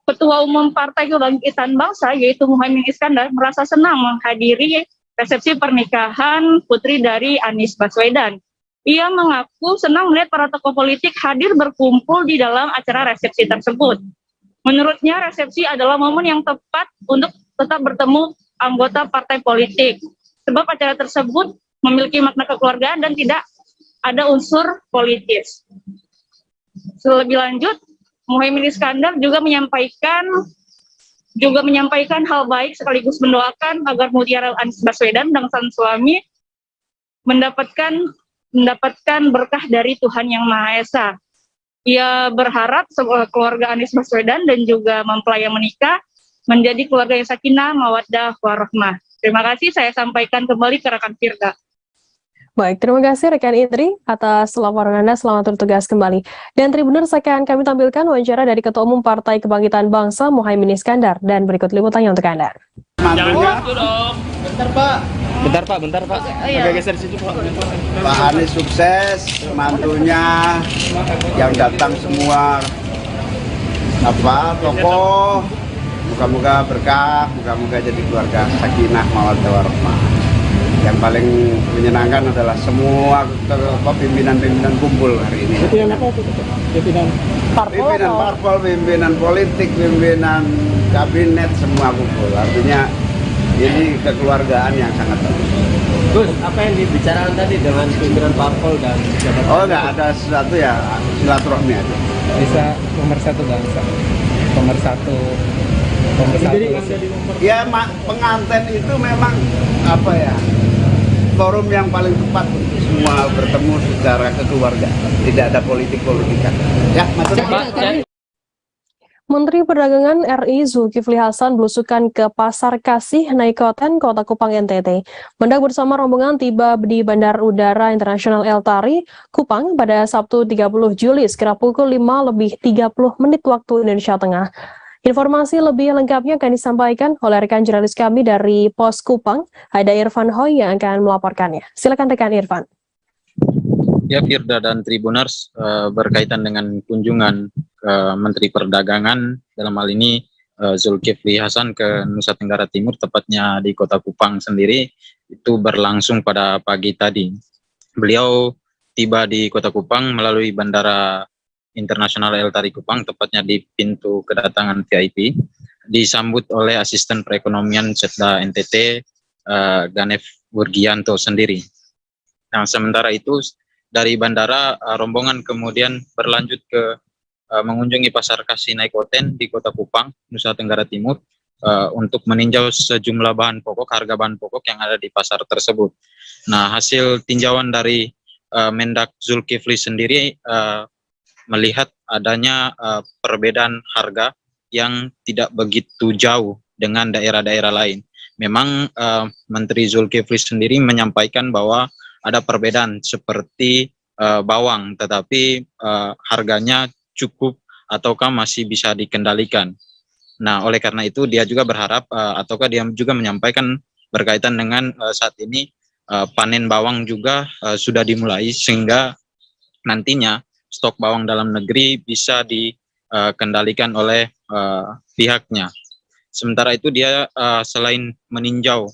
Ketua Umum Partai Kebangkitan Bangsa yaitu Muhaimin Iskandar merasa senang menghadiri resepsi pernikahan putri dari Anies Baswedan. Ia mengaku senang melihat para tokoh politik hadir berkumpul di dalam acara resepsi tersebut. Menurutnya resepsi adalah momen yang tepat untuk tetap bertemu anggota partai politik, sebab acara tersebut memiliki makna kekeluargaan dan tidak ada unsur politis. Lebih lanjut, Muhaimin Iskandar juga menyampaikan hal baik sekaligus mendoakan agar Mutiara Anies Baswedan dan sang suami mendapatkan berkah dari Tuhan Yang Maha Esa. Ia berharap keluarga Anies Baswedan dan juga mempelai yang menikah menjadi keluarga yang sakinah, mawaddah, warahmah. Terima kasih, saya sampaikan kembali ke rekan Firda.
Baik, terima kasih rekan Indri atas laporan Anda. Selamat bertugas kembali. Dan Tribuners akan kami tampilkan wawancara dari Ketua Umum Partai Kebangkitan Bangsa Muhaimin Iskandar. Dan berikut liputannya untuk Anda.
Jangan waktu dong. Bentar Pak. Agak geser situ Pak.
Pak Anies sukses, mantunya yang datang semua tokoh. Moga-moga berkah, moga-moga jadi keluarga sakinah, mawaddah, warahmah. Yang paling menyenangkan adalah semua pimpinan-pimpinan kumpul hari ini.
Pimpinan apa itu? Pimpinan
parpol, pimpinan politik, pimpinan kabinet, semua kumpul. Artinya ini kekeluargaan yang sangat bagus.
Gus, apa yang dibicarakan tadi dengan pimpinan parpol dan jabatan?
Oh, nggak ada sesuatu ya, silaturahmi aja.
Bisa pemersatu bangsa, pemersatu.
Ya, pengantin itu memang forum yang paling tepat untuk semua bertemu secara kekeluargaan. Tidak ada politik-politikan. Ya, maksudnya.
Menteri Perdagangan RI Zulkifli Hasan belusukan ke Pasar Kasih Naikoten, Kota Kupang, NTT. Mendak bersama rombongan tiba di Bandara Udara Internasional El Tari, Kupang pada Sabtu 30 Juli sekira pukul 5:30 waktu Indonesia Tengah. Informasi lebih lengkapnya akan disampaikan oleh rekan jurnalis kami dari Pos Kupang, ada Irfan Hoy yang akan melaporkannya. Silakan rekan Irfan.
Ya, Firda dan Tribuners, berkaitan dengan kunjungan Menteri Perdagangan, dalam hal ini Zulkifli Hasan ke Nusa Tenggara Timur, tepatnya di Kota Kupang sendiri, itu berlangsung pada pagi tadi. Beliau tiba di Kota Kupang melalui Bandara Internasional El Tari Kupang, tepatnya di pintu kedatangan VIP, disambut oleh Asisten Perekonomian Setda NTT, Ganef Wurgianto sendiri. Nah, sementara itu dari bandara, rombongan kemudian berlanjut ke mengunjungi Pasar Kasih Naikoten di Kota Kupang, Nusa Tenggara Timur, untuk meninjau sejumlah bahan pokok, harga bahan pokok yang ada di pasar tersebut. Nah, hasil tinjauan dari Mendak Zulkifli sendiri melihat adanya perbedaan harga yang tidak begitu jauh dengan daerah-daerah lain. Memang Menteri Zulkifli sendiri menyampaikan bahwa ada perbedaan seperti bawang, tetapi harganya cukup ataukah masih bisa dikendalikan. Nah, oleh karena itu dia juga berharap ataukah dia juga menyampaikan berkaitan dengan saat ini panen bawang juga sudah dimulai sehingga nantinya stok bawang dalam negeri bisa dikendalikan oleh pihaknya. Sementara itu dia selain meninjau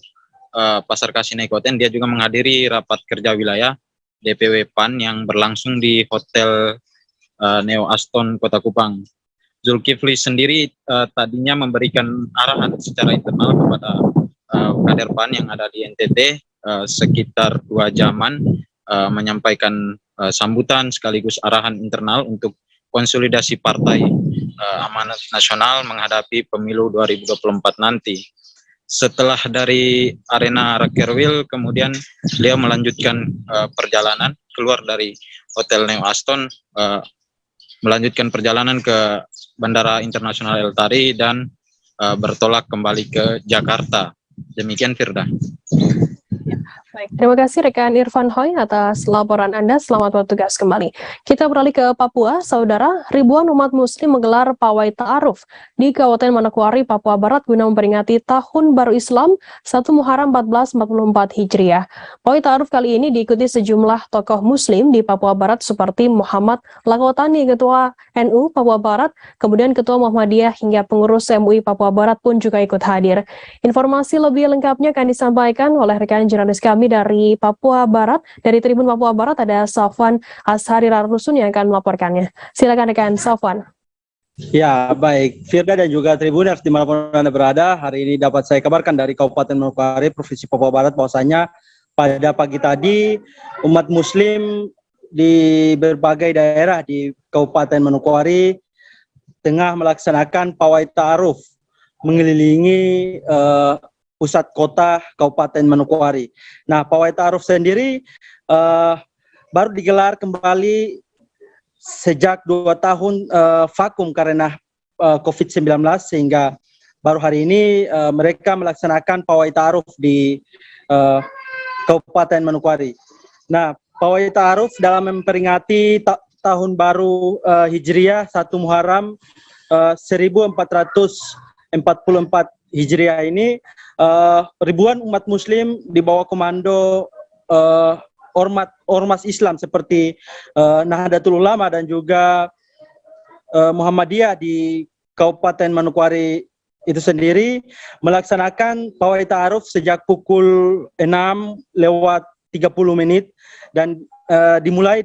Pasar Kasinikoten, dia juga menghadiri rapat kerja wilayah DPW PAN yang berlangsung di Hotel Neo Aston Kota Kupang. Zulkifli sendiri tadinya memberikan arahan secara internal kepada kader PAN yang ada di NTT sekitar 2 jaman, menyampaikan sambutan sekaligus arahan internal untuk konsolidasi partai Amanat Nasional menghadapi pemilu 2024 nanti. Setelah dari arena Rakerwil, kemudian beliau melanjutkan perjalanan keluar dari Hotel Neo Aston, melanjutkan perjalanan ke Bandara Internasional El Tari dan bertolak kembali ke Jakarta. Demikian, Firda.
Baik, terima kasih rekan Irfan Hoy atas laporan Anda. Selamat bertugas kembali. Kita beralih ke Papua, saudara. Ribuan umat muslim menggelar pawai ta'aruf di Kabupaten Manokwari, Papua Barat guna memperingati Tahun Baru Islam 1 Muharram 1444 Hijriah. Pawai ta'aruf kali ini diikuti sejumlah tokoh muslim di Papua Barat seperti Muhammad Lakotani, Ketua NU Papua Barat, kemudian Ketua Muhammadiyah hingga pengurus MUI Papua Barat pun juga ikut hadir. Informasi lebih lengkapnya akan disampaikan oleh rekan jurnalis kami dari Papua Barat. Dari Tribun Papua Barat ada Safwan Ashari Rarusun yang akan melaporkannya. Silakan rekan Safwan.
Ya, baik. Firda dan juga Tribuners dimanapun Anda berada, hari ini dapat saya kabarkan dari Kabupaten Manokwari, Provinsi Papua Barat, bahwasanya pada pagi tadi umat muslim di berbagai daerah di Kabupaten Manokwari tengah melaksanakan pawai ta'aruf mengelilingi pusat kota Kabupaten Manokwari. Nah, pawai ta'aruf sendiri baru digelar kembali sejak 2 tahun vakum karena COVID-19, sehingga baru hari ini mereka melaksanakan pawai ta'aruf di Kabupaten Manokwari. Nah, pawai ta'aruf dalam memperingati Tahun Baru Hijriah 1 Muharram 1444 Hijriah ini, ribuan umat muslim di bawah komando ormas Islam seperti Nahdlatul Ulama dan juga Muhammadiyah di Kabupaten Manokwari itu sendiri melaksanakan pawai ta'aruf sejak pukul 6:30 dan dimulai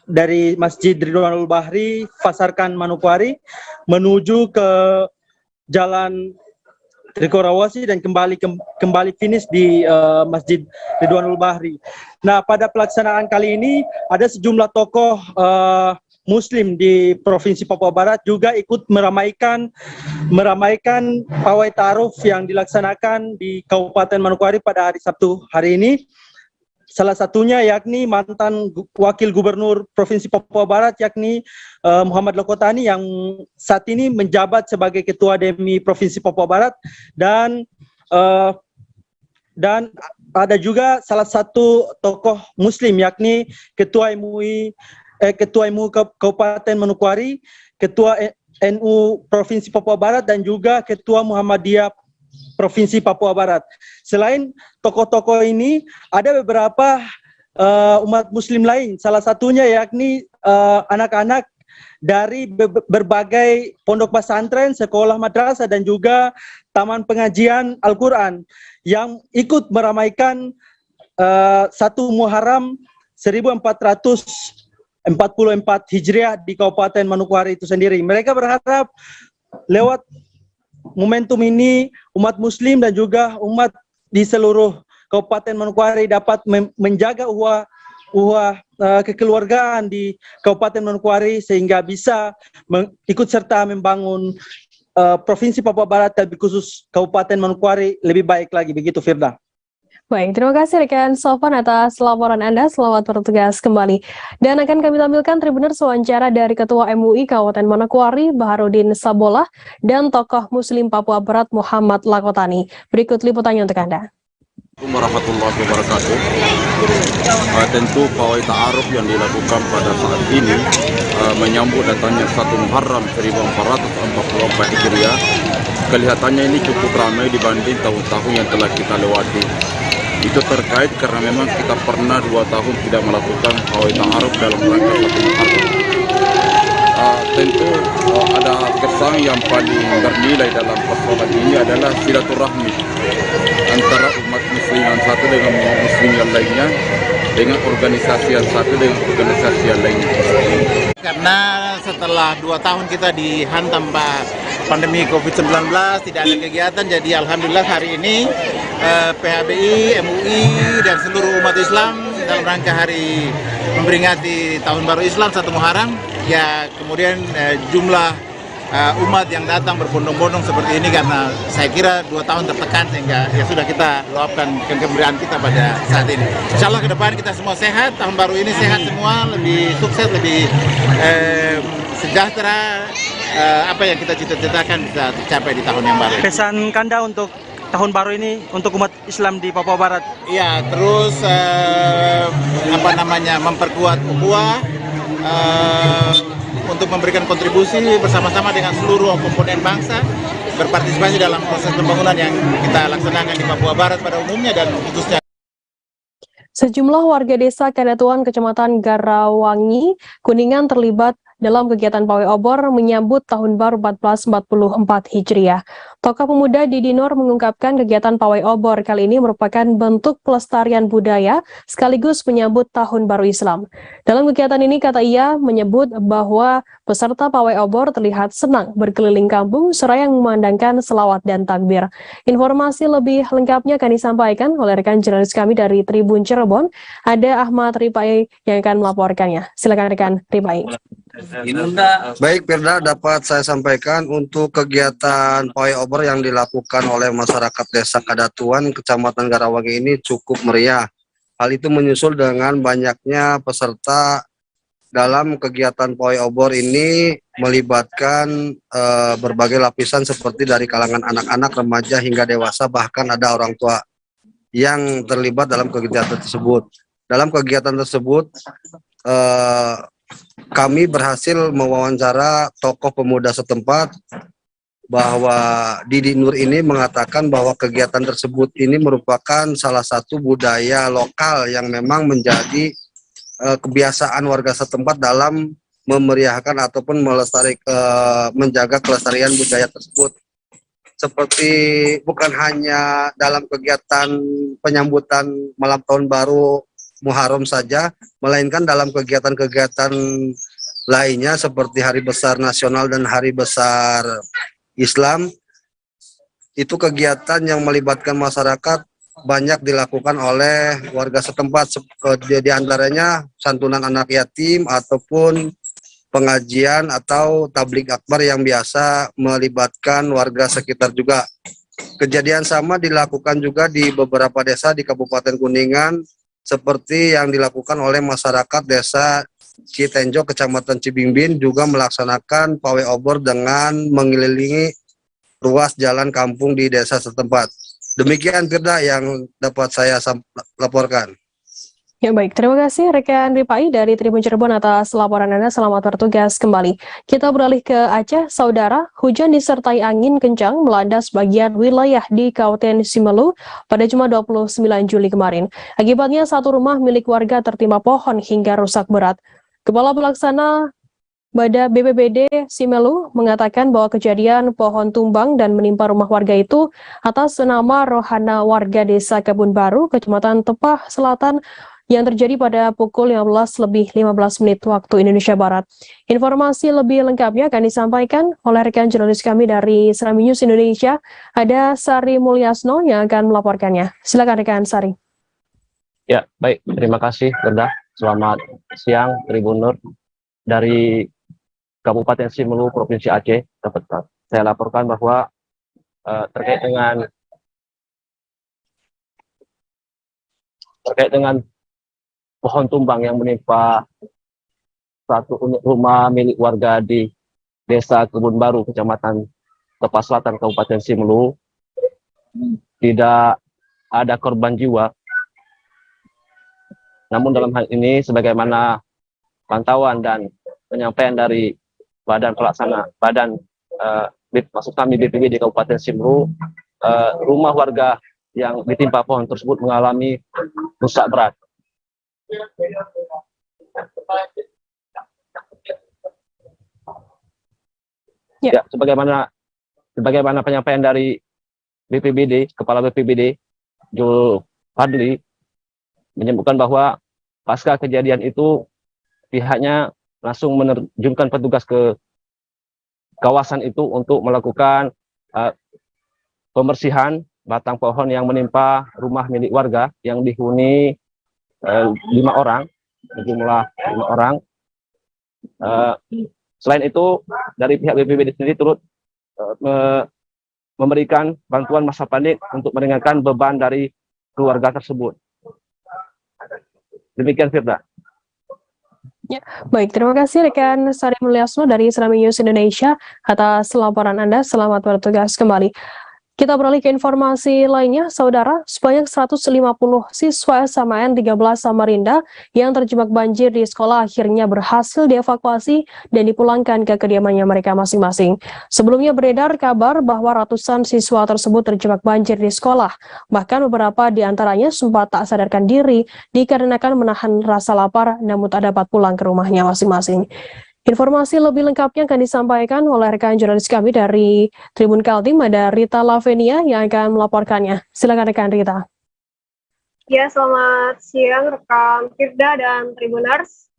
dari Masjid Ridwanul Bahri, Pasarkan Manokwari menuju ke Jalan Trikorawasi dan kembali finish di Masjid Ridwanul Bahri. Nah, pada pelaksanaan kali ini ada sejumlah tokoh muslim di Provinsi Papua Barat juga ikut meramaikan pawai ta'aruf yang dilaksanakan di Kabupaten Manokwari pada hari Sabtu hari ini. Salah satunya yakni mantan Wakil Gubernur Provinsi Papua Barat yakni Muhammad Lakotani yang saat ini menjabat sebagai Ketua DMI Provinsi Papua Barat, dan ada juga salah satu tokoh muslim yakni Ketua MUI Kabupaten Manokwari, Ketua NU Provinsi Papua Barat dan juga Ketua Muhammadiyah Provinsi Papua Barat. Selain tokoh-tokoh ini, ada beberapa umat muslim lain, salah satunya yakni anak-anak dari berbagai pondok pesantren, sekolah madrasah dan juga taman pengajian Al-Quran yang ikut meramaikan 1 Muharram 1444 Hijriah di Kabupaten Manokwari itu sendiri. Mereka berharap lewat momentum ini umat muslim dan juga umat di seluruh Kabupaten Manokwari dapat menjaga kekeluargaan di Kabupaten Manokwari sehingga bisa ikut serta membangun Provinsi Papua Barat, lebih khusus Kabupaten Manokwari lebih baik lagi, begitu Firda.
Baik, terima kasih rekan Sofan atas laporan Anda. Selamat bertugas kembali. Dan akan kami tampilkan Tribuners wawancara dari Ketua MUI Kabupaten Manokwari, Baharudin Sabolah, dan tokoh Muslim Papua Barat Muhammad Lakotani. Berikut liputannya untuk Anda.
Assalamualaikum warahmatullahi wabarakatuh. Tentu pawai ta'aruf yang dilakukan pada saat ini menyambut datangnya 1 Muharram 1444 Hijriah. Kelihatannya ini cukup ramai dibanding tahun-tahun yang telah kita lewati. Itu terkait karena memang kita pernah 2 tahun tidak melakukan pawai ta'aruf dalam rangka 1 Muharram. Tentu ada kesan yang paling bernilai dalam persoalan ini adalah silaturahmi antara umat muslim yang satu dengan umat muslim yang lainnya, dengan organisasi yang satu dengan organisasi yang lainnya.
Karena setelah 2 tahun kita dihantam pandemi COVID-19, tidak ada kegiatan, jadi alhamdulillah hari ini PHBI, MUI, dan seluruh umat Islam dalam rangka hari memperingati Tahun Baru Islam 1 Muharram, ya kemudian jumlah umat yang datang berbondong-bondong seperti ini karena saya kira 2 tahun tertekan sehingga ya sudah kita luapkan kegembiraan kita pada saat ini. Insya Allah ke depan kita semua sehat, tahun baru ini sehat semua, lebih sukses, lebih sejahtera, apa yang kita cita-citakan bisa tercapai di tahun yang baru.
Pesan Kanda untuk tahun baru ini untuk umat Islam di Papua Barat?
Iya, terus memperkuat ukhuwah, untuk memberikan kontribusi bersama-sama dengan seluruh komponen bangsa, berpartisipasi dalam proses pembangunan yang kita laksanakan di Papua Barat pada umumnya dan khususnya.
Sejumlah warga desa Kadatuan, Kecamatan Garawangi, Kuningan terlibat dalam kegiatan pawai obor menyambut Tahun Baru 1444 Hijriah. Tokoh pemuda Didi Nur mengungkapkan kegiatan pawai obor kali ini merupakan bentuk pelestarian budaya sekaligus menyambut Tahun Baru Islam. Dalam kegiatan ini, kata ia, menyebut bahwa peserta pawai obor terlihat senang berkeliling kampung seraya memandangkan selawat dan takbir. Informasi lebih lengkapnya akan disampaikan oleh rekan jurnalis kami dari Tribun Cirebon, ada Ahmad Ripai yang akan melaporkannya. Silakan rekan Ripai.
Baik, Firda, dapat saya sampaikan untuk kegiatan pawai obor yang dilakukan oleh masyarakat Desa Kadatuan, Kecamatan Garawangi ini cukup meriah. Hal itu menyusul dengan banyaknya peserta dalam kegiatan pawai obor ini melibatkan berbagai lapisan seperti dari kalangan anak-anak, remaja hingga dewasa, bahkan ada orang tua yang terlibat dalam kegiatan tersebut. Dalam kegiatan tersebut, kami berhasil mewawancara tokoh pemuda setempat bahwa Didi Nur ini mengatakan bahwa kegiatan tersebut ini merupakan salah satu budaya lokal yang memang menjadi kebiasaan warga setempat dalam memeriahkan ataupun menjaga kelestarian budaya tersebut. Seperti bukan hanya dalam kegiatan penyambutan malam tahun baru Muharram saja, melainkan dalam kegiatan-kegiatan lainnya seperti Hari Besar Nasional dan Hari Besar Islam. Itu kegiatan yang melibatkan masyarakat banyak dilakukan oleh warga setempat, di antaranya santunan anak yatim ataupun pengajian atau tablik akbar yang biasa melibatkan warga sekitar juga. Kejadian sama dilakukan juga di beberapa desa di Kabupaten Kuningan, seperti yang dilakukan oleh masyarakat Desa Citenjo, Kecamatan Cibimbing, juga melaksanakan pawai obor dengan mengelilingi ruas jalan kampung di desa setempat. Demikian, Firda, yang dapat saya laporkan.
Ya baik, terima kasih rekan Ripai dari Tribun Cirebon atas laporan Anda. Selamat bertugas kembali. Kita beralih ke Aceh, saudara. Hujan disertai angin kencang melanda sebagian wilayah di Kabupaten Simelu pada Jumat 29 Juli kemarin. Akibatnya satu rumah milik warga tertimpa pohon hingga rusak berat. Kepala Pelaksana Bada BPBD Simelu mengatakan bahwa kejadian pohon tumbang dan menimpa rumah warga itu atas nama Rohana warga Desa Kebun Baru, Kecamatan Tepah Selatan, yang terjadi pada pukul 15:15 waktu Indonesia Barat. Informasi lebih lengkapnya akan disampaikan oleh rekan jurnalis kami dari Serambi News Indonesia, ada Sari Mulyasno yang akan melaporkannya. Silakan rekan Sari.
Ya, baik. Terima kasih, Firda. Selamat siang, Tribun Nur. Dari Kabupaten Simelu, Provinsi Aceh, saya laporkan bahwa terkait dengan pohon tumbang yang menimpa satu unit rumah milik warga di Desa Kebun Baru, Kecamatan Tepas Selatan, Kabupaten Simelu. Tidak ada korban jiwa. Namun dalam hal ini, sebagaimana pantauan dan penyampaian dari Badan maksud kami BPBD di Kabupaten Simelu, rumah warga yang ditimpa pohon tersebut mengalami rusak berat. Ya, sebagaimana penyampaian dari BPBD, Kepala BPBD Jul Fadli menyebutkan bahwa pasca kejadian itu pihaknya langsung menerjunkan petugas ke kawasan itu untuk melakukan pembersihan batang pohon yang menimpa rumah milik warga yang dihuni 5 orang, jumlah 5 orang. Selain itu, dari pihak BPBD sendiri turut memberikan bantuan masa panik untuk meringankan beban dari keluarga tersebut. Demikian, Firda.
Ya, baik, terima kasih rekan Sari Mulyasno dari Serambi News Indonesia atas laporan Anda. Selamat bertugas kembali. Kita beralih ke informasi lainnya, Saudara. Sebanyak 150 siswa SMAN 13 Samarinda yang terjebak banjir di sekolah akhirnya berhasil dievakuasi dan dipulangkan ke kediamannya mereka masing-masing. Sebelumnya beredar kabar bahwa ratusan siswa tersebut terjebak banjir di sekolah. Bahkan beberapa di antaranya sempat tak sadarkan diri dikarenakan menahan rasa lapar namun tak dapat pulang ke rumahnya masing-masing. Informasi lebih lengkapnya akan disampaikan oleh rekan jurnalis kami dari Tribun Kaltim, ada Rita Lavenia yang akan melaporkannya. Silakan rekan Rita.
Ya, selamat siang rekan Firda dan Tribuners.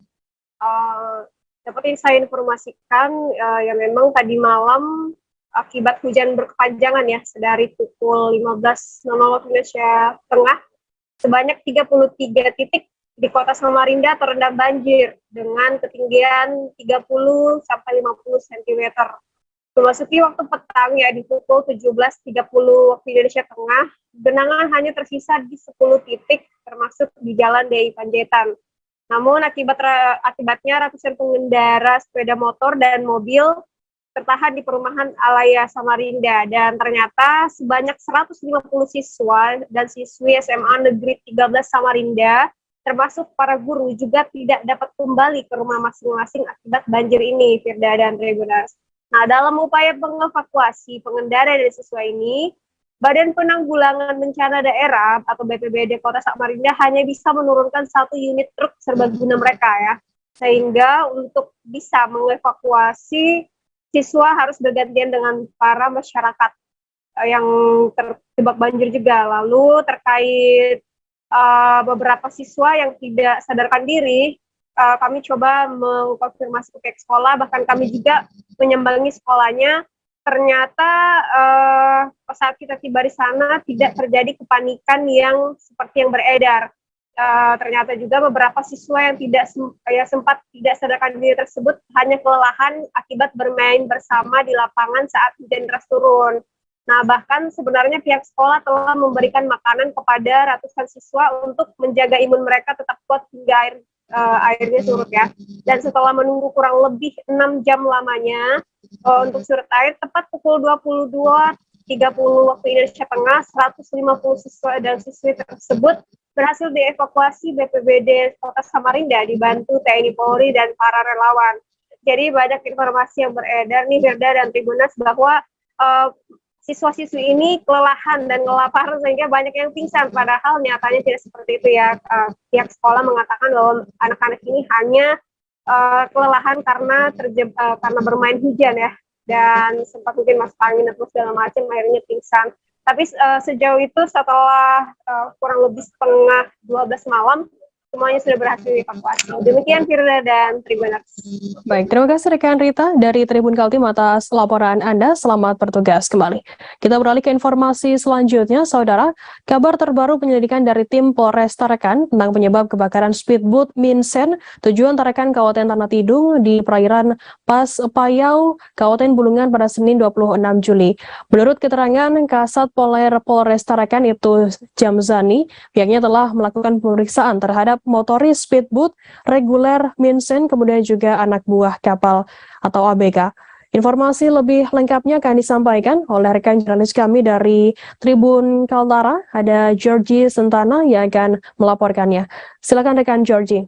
Dapat saya informasikan yang memang tadi malam akibat hujan berkepanjangan ya, dari pukul 15.00 waktu Indonesia Tengah, sebanyak 33 titik di kota Samarinda terendam banjir dengan ketinggian 30-50 cm. Memasuki waktu petang ya di pukul 17.30 waktu Indonesia Tengah, genangan hanya tersisa di 10 titik termasuk di Jalan Dei Panjaitan. Namun akibatnya ratusan pengendara sepeda motor dan mobil tertahan di perumahan Alaya Samarinda, dan ternyata sebanyak 150 siswa dan siswi SMA Negeri 13 Samarinda termasuk para guru juga tidak dapat kembali ke rumah masing-masing akibat banjir ini, Firda dan Tribuners. Nah, dalam upaya mengevakuasi pengendara dan siswa ini, Badan Penanggulangan Bencana Daerah atau BPBD Kota Samarinda hanya bisa menurunkan 1 unit truk serbaguna mereka ya, sehingga untuk bisa mengevakuasi siswa harus bergantian dengan para masyarakat yang terjebak banjir juga. Lalu terkait beberapa siswa yang tidak sadarkan diri, kami coba mengkonfirmasi ke pihak sekolah, bahkan kami juga menyambangi sekolahnya. Ternyata saat kita tiba di sana tidak terjadi kepanikan yang seperti yang beredar. Ternyata juga beberapa siswa yang sempat tidak sadarkan diri tersebut hanya kelelahan akibat bermain bersama di lapangan saat hujan deras turun. Nah, bahkan sebenarnya pihak sekolah telah memberikan makanan kepada ratusan siswa untuk menjaga imun mereka tetap kuat hingga airnya surut ya. Dan setelah menunggu kurang lebih 6 jam lamanya untuk surut air, tepat pukul 22.30 waktu Indonesia Tengah, 150 siswa dan siswi tersebut berhasil dievakuasi BPBD Kota Samarinda dibantu TNI Polri dan para relawan. Jadi banyak informasi yang beredar nih Firda dan Tribuners bahwa siswa-siswi ini kelelahan dan kelaparan sehingga banyak yang pingsan, padahal nyatanya tidak seperti itu ya. Pihak sekolah mengatakan bahwa anak-anak ini hanya kelelahan karena bermain hujan ya, dan sempat mungkin masuk angin atau segala macam akhirnya pingsan. Tapi sejauh itu setelah kurang lebih setengah 12 malam semuanya sudah berhasil dievakuasi. Demikian Firda dan Tribuners.
Baik, terima kasih rekan Rita dari Tribun Kaltim atas laporan Anda. Selamat bertugas kembali. Kita beralih ke informasi selanjutnya, Saudara. Kabar terbaru penyelidikan dari tim Polres Tarakan tentang penyebab kebakaran speedboat Minsen tujuan Tarakan Kabupaten Tanah Tidung di perairan Pas Payau, Kabupaten Bulungan pada Senin 26 Juli. Menurut keterangan Kasat Poler Polres Tarakan Ibtu Jamzani, pihaknya telah melakukan pemeriksaan terhadap motoris speedboat reguler Minsen, kemudian juga anak buah kapal atau ABK. Informasi lebih lengkapnya akan disampaikan oleh rekan jurnalis kami dari Tribun Kaltara, ada Georgie Sentana yang akan melaporkannya. Silakan rekan Georgie.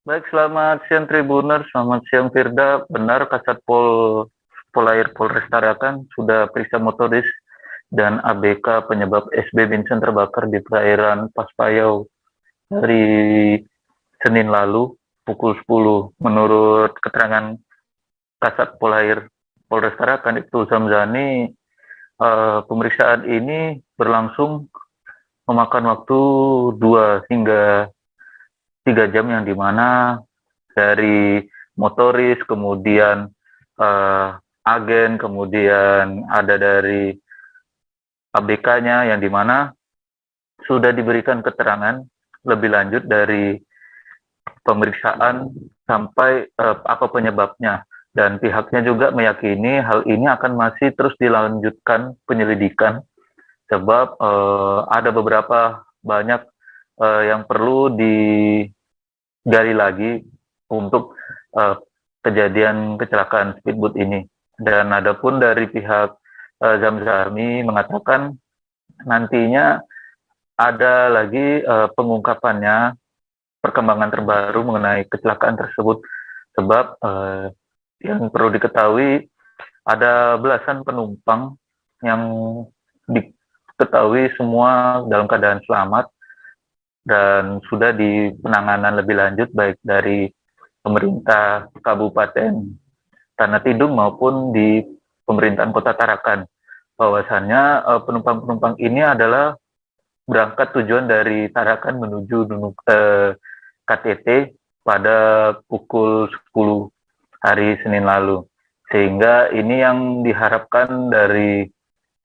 Baik, selamat siang Tribuners, selamat siang Firda. Benar, Kasat Polair Polres Tarakan sudah periksa motoris dan ABK penyebab SB Vincent terbakar di perairan Pas Payau dari Senin lalu pukul 10. Menurut keterangan Kasat Polair Polres Tarakan Ibtu Zamzani, pemeriksaan ini berlangsung memakan waktu 2 hingga 3 jam, yang dimana dari motoris, kemudian agen, kemudian ada dari ABK-nya, yang dimana sudah diberikan keterangan lebih lanjut dari pemeriksaan sampai apa penyebabnya, dan pihaknya juga meyakini hal ini akan masih terus dilanjutkan penyelidikan sebab ada beberapa banyak yang perlu digali lagi untuk kejadian kecelakaan speedboat ini. Dan adapun dari pihak Zamzami mengatakan nantinya ada lagi pengungkapannya, perkembangan terbaru mengenai kecelakaan tersebut, sebab yang perlu diketahui ada belasan penumpang yang diketahui semua dalam keadaan selamat dan sudah di penanganan lebih lanjut baik dari pemerintah Kabupaten Tanah Tidung maupun di pemerintahan Kota Tarakan. Bahwasannya penumpang-penumpang ini adalah berangkat tujuan dari Tarakan menuju KTT pada pukul 10 hari Senin lalu. Sehingga ini yang diharapkan dari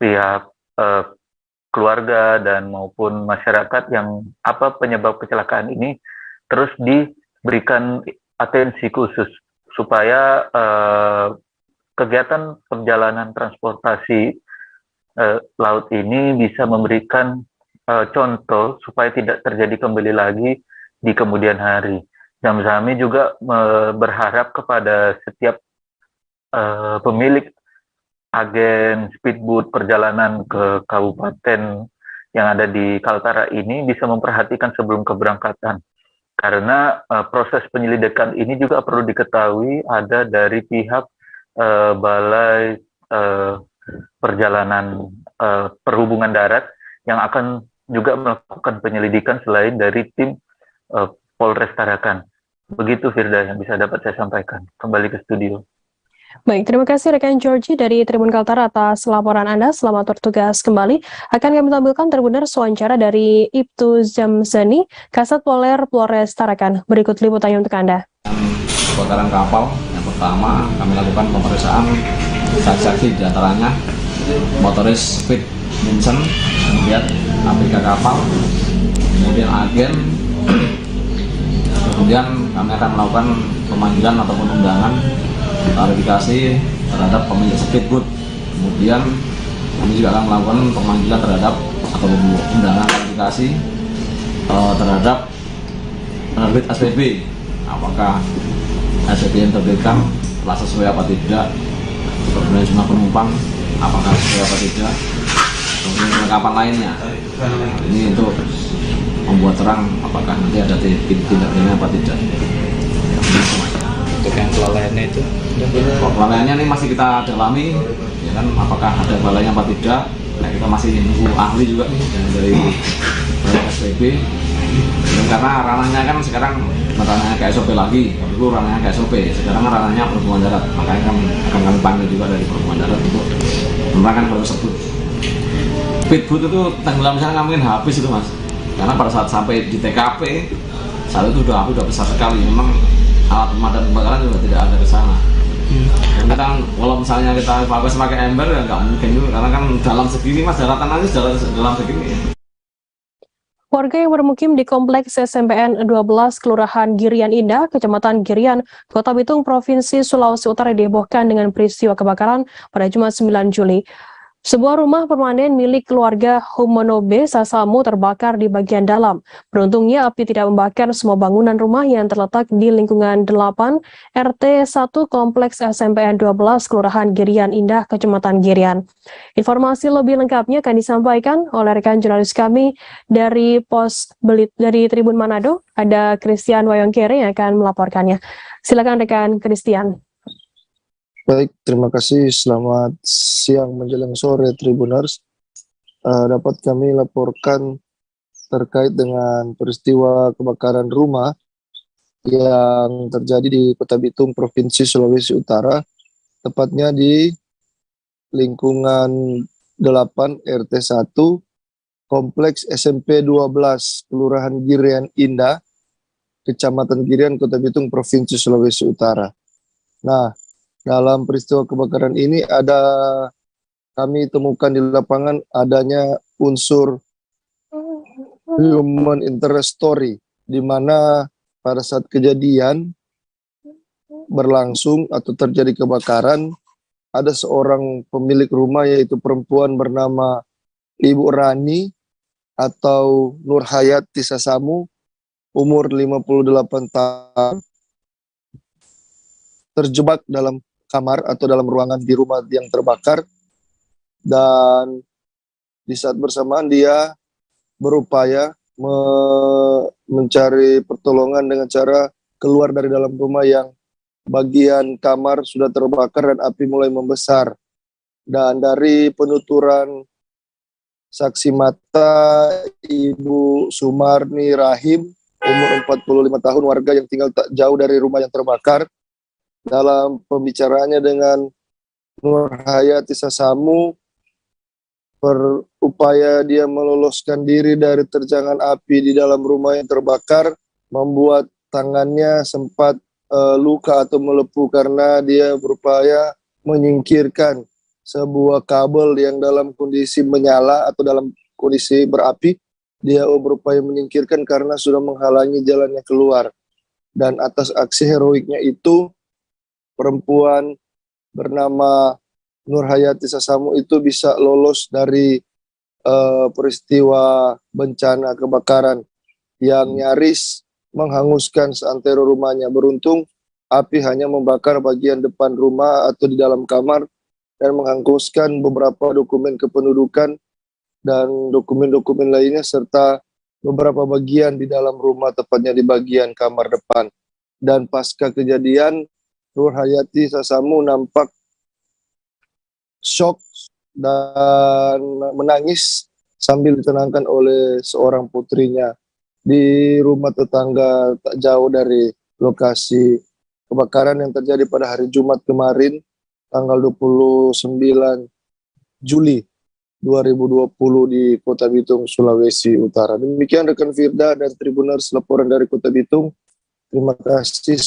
pihak keluarga dan maupun masyarakat yang apa penyebab kecelakaan ini terus diberikan atensi khusus supaya kegiatan perjalanan transportasi laut ini bisa memberikan contoh supaya tidak terjadi kembali lagi di kemudian hari. Zamzami juga berharap kepada setiap pemilik agen speedboat perjalanan ke kabupaten yang ada di Kaltara ini bisa memperhatikan sebelum keberangkatan. Karena proses penyelidikan ini juga perlu diketahui ada dari pihak Balai Perjalanan Perhubungan Darat yang akan juga melakukan penyelidikan selain dari tim Polres Tarakan. Begitu Firda yang bisa dapat saya sampaikan. Kembali ke studio.
Baik, terima kasih rekan Georgie dari Tribun Kaltara atas laporan Anda. Selamat bertugas kembali. Akan kami tampilkan Tribuners wawancara dari Ibtu Jamzani, Kasat Poler Polres Tarakan. Berikut liputannya untuk Anda.
Kebakaran kapal yang pertama kami lakukan pemeriksaan saksi-saksi, diantaranya motoris Speed Minsen, kemudian ABK kapal, kemudian agen, kemudian kami akan melakukan pemanggilan ataupun undangan klarifikasi terhadap pemilik speedboat. Kemudian kami juga akan melakukan pemanggilan terhadap atau undangan klarifikasi terhadap penerbit SPB, apakah SPB yang terbitkan telah sesuai apa tidak, kemudian jumlah penumpang apakah sesuai apa tidak, kemudian kelengkapan lainnya. Ini untuk membuat terang apakah nanti ada tindak pidana apa tidak.
Untuk yang kelalaiannya itu?
Kelalaiannya ini masih kita dalami, ya kan, apakah ada kelalaiannya apa tidak. Nah, kita masih nunggu ahli juga nih dari SPB. Dan karena ranahnya kan sekarang ranahnya ke SOP lagi, dulu ranahnya ke SOP, sekarang ranahnya perhubungan darat. Makanya kan akan kami panggil juga dari perhubungan darat untuk menerangkan hal tersebut. Speedboat itu tenggelam misalnya nggak mungkin habis itu mas. Karena pada saat sampai di TKP, saat itu api udah besar sekali. Memang alat pemadam kebakaran juga tidak ada ke sana. Dan kita kan, kalau misalnya kita evakuasi pakai ember ya nggak mungkin juga, karena kan dalam segini mas, daratan aja dalam segini.
Warga yang bermukim di Kompleks SMPN 12 Kelurahan Girian Indah, Kecamatan Girian, Kota Bitung, Provinsi Sulawesi Utara dihebohkan dengan peristiwa kebakaran pada Jumat 9 Juli. Sebuah rumah permanen milik keluarga Humonobe Sasamu terbakar di bagian dalam. Beruntungnya api tidak membakar semua bangunan rumah yang terletak di lingkungan 8 RT 1 Kompleks SMPN 12 Kelurahan Girian Indah, Kecamatan Girian. Informasi lebih lengkapnya akan disampaikan oleh rekan jurnalis kami dari dari Tribun Manado, ada Christian Wayongkere yang akan melaporkannya. Silakan rekan Christian.
Baik, terima kasih. Selamat siang menjelang sore Tribuners. Dapat kami laporkan terkait dengan peristiwa kebakaran rumah yang terjadi di Kota Bitung, Provinsi Sulawesi Utara, tepatnya di lingkungan 8 RT 1 Kompleks SMP 12 Kelurahan Girian Indah, Kecamatan Girian, Kota Bitung, Provinsi Sulawesi Utara. Nah, dalam peristiwa kebakaran ini kami temukan di lapangan adanya unsur human interest story, di mana pada saat kejadian berlangsung atau terjadi kebakaran, ada seorang pemilik rumah yaitu perempuan bernama Ibu Rani atau Nurhayati Sasamu, umur 58 tahun, terjebak dalam kamar atau dalam ruangan di rumah yang terbakar, dan di saat bersamaan dia berupaya mencari pertolongan dengan cara keluar dari dalam rumah yang bagian kamar sudah terbakar dan api mulai membesar. Dan dari penuturan saksi mata Ibu Sumarni Rahim, umur 45 tahun, warga yang tinggal tak jauh dari rumah yang terbakar, dalam pembicaraannya dengan Nurhayati Sasamu, berupaya dia meloloskan diri dari terjangan api di dalam rumah yang terbakar, membuat tangannya sempat luka atau melepuh karena dia berupaya menyingkirkan sebuah kabel yang dalam kondisi menyala atau dalam kondisi berapi. Dia berupaya menyingkirkan karena sudah menghalangi jalannya keluar. Dan atas aksi heroiknya itu, perempuan bernama Nurhayati Sasamu itu bisa lolos dari peristiwa bencana kebakaran yang nyaris menghanguskan seantero rumahnya. Beruntung api hanya membakar bagian depan rumah atau di dalam kamar dan menghanguskan beberapa dokumen kependudukan dan dokumen-dokumen lainnya serta beberapa bagian di dalam rumah, tepatnya di bagian kamar depan. Dan pasca kejadian, Nurhayati Sasamu nampak shock dan menangis sambil ditenangkan oleh seorang putrinya di rumah tetangga tak jauh dari lokasi kebakaran yang terjadi pada hari Jumat kemarin, tanggal 29 Juli 2020 di Kota Bitung, Sulawesi Utara. Demikian rekan Firda dan Tribuners laporan dari Kota Bitung. Terima kasih.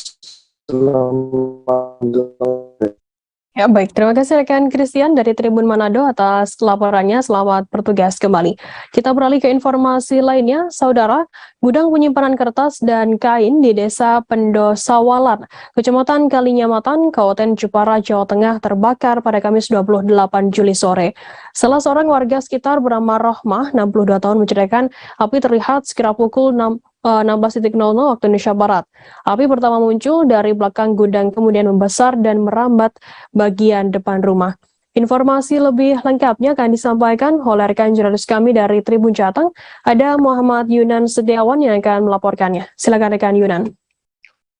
Ya baik, terima kasih rekan Christian dari Tribun Manado atas laporannya. Selamat bertugas kembali. Kita beralih ke informasi lainnya, saudara. Gudang penyimpanan kertas dan kain di Desa Pendosawalan, Kecamatan Kalinyamatan, Kabupaten Jepara, Jawa Tengah terbakar pada Kamis 28 Juli sore. Salah seorang warga sekitar bernama Rohmah, 62 tahun, menceritakan api terlihat sekira pukul 16.00 waktu Indonesia Barat. Api pertama muncul dari belakang gudang, kemudian membesar dan merambat bagian depan rumah. Informasi lebih lengkapnya akan disampaikan oleh rekan jurnalis kami dari Tribun Jateng, ada Muhammad Yunan Setiawan yang akan melaporkannya. Silakan rekan Yunan.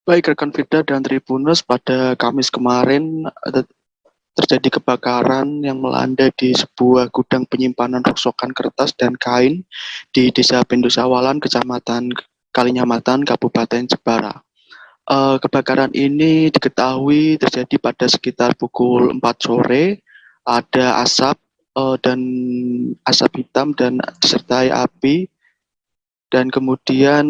Baik rekan Firda dan Tribuners, pada Kamis kemarin terjadi kebakaran yang melanda di sebuah gudang penyimpanan rongsokan kertas dan kain di Desa Pendosawalan, Kecamatan Kalinyamatan, Kabupaten Jepara. Kebakaran ini diketahui terjadi pada sekitar pukul 4 sore. Ada asap dan asap hitam dan disertai api Dan kemudian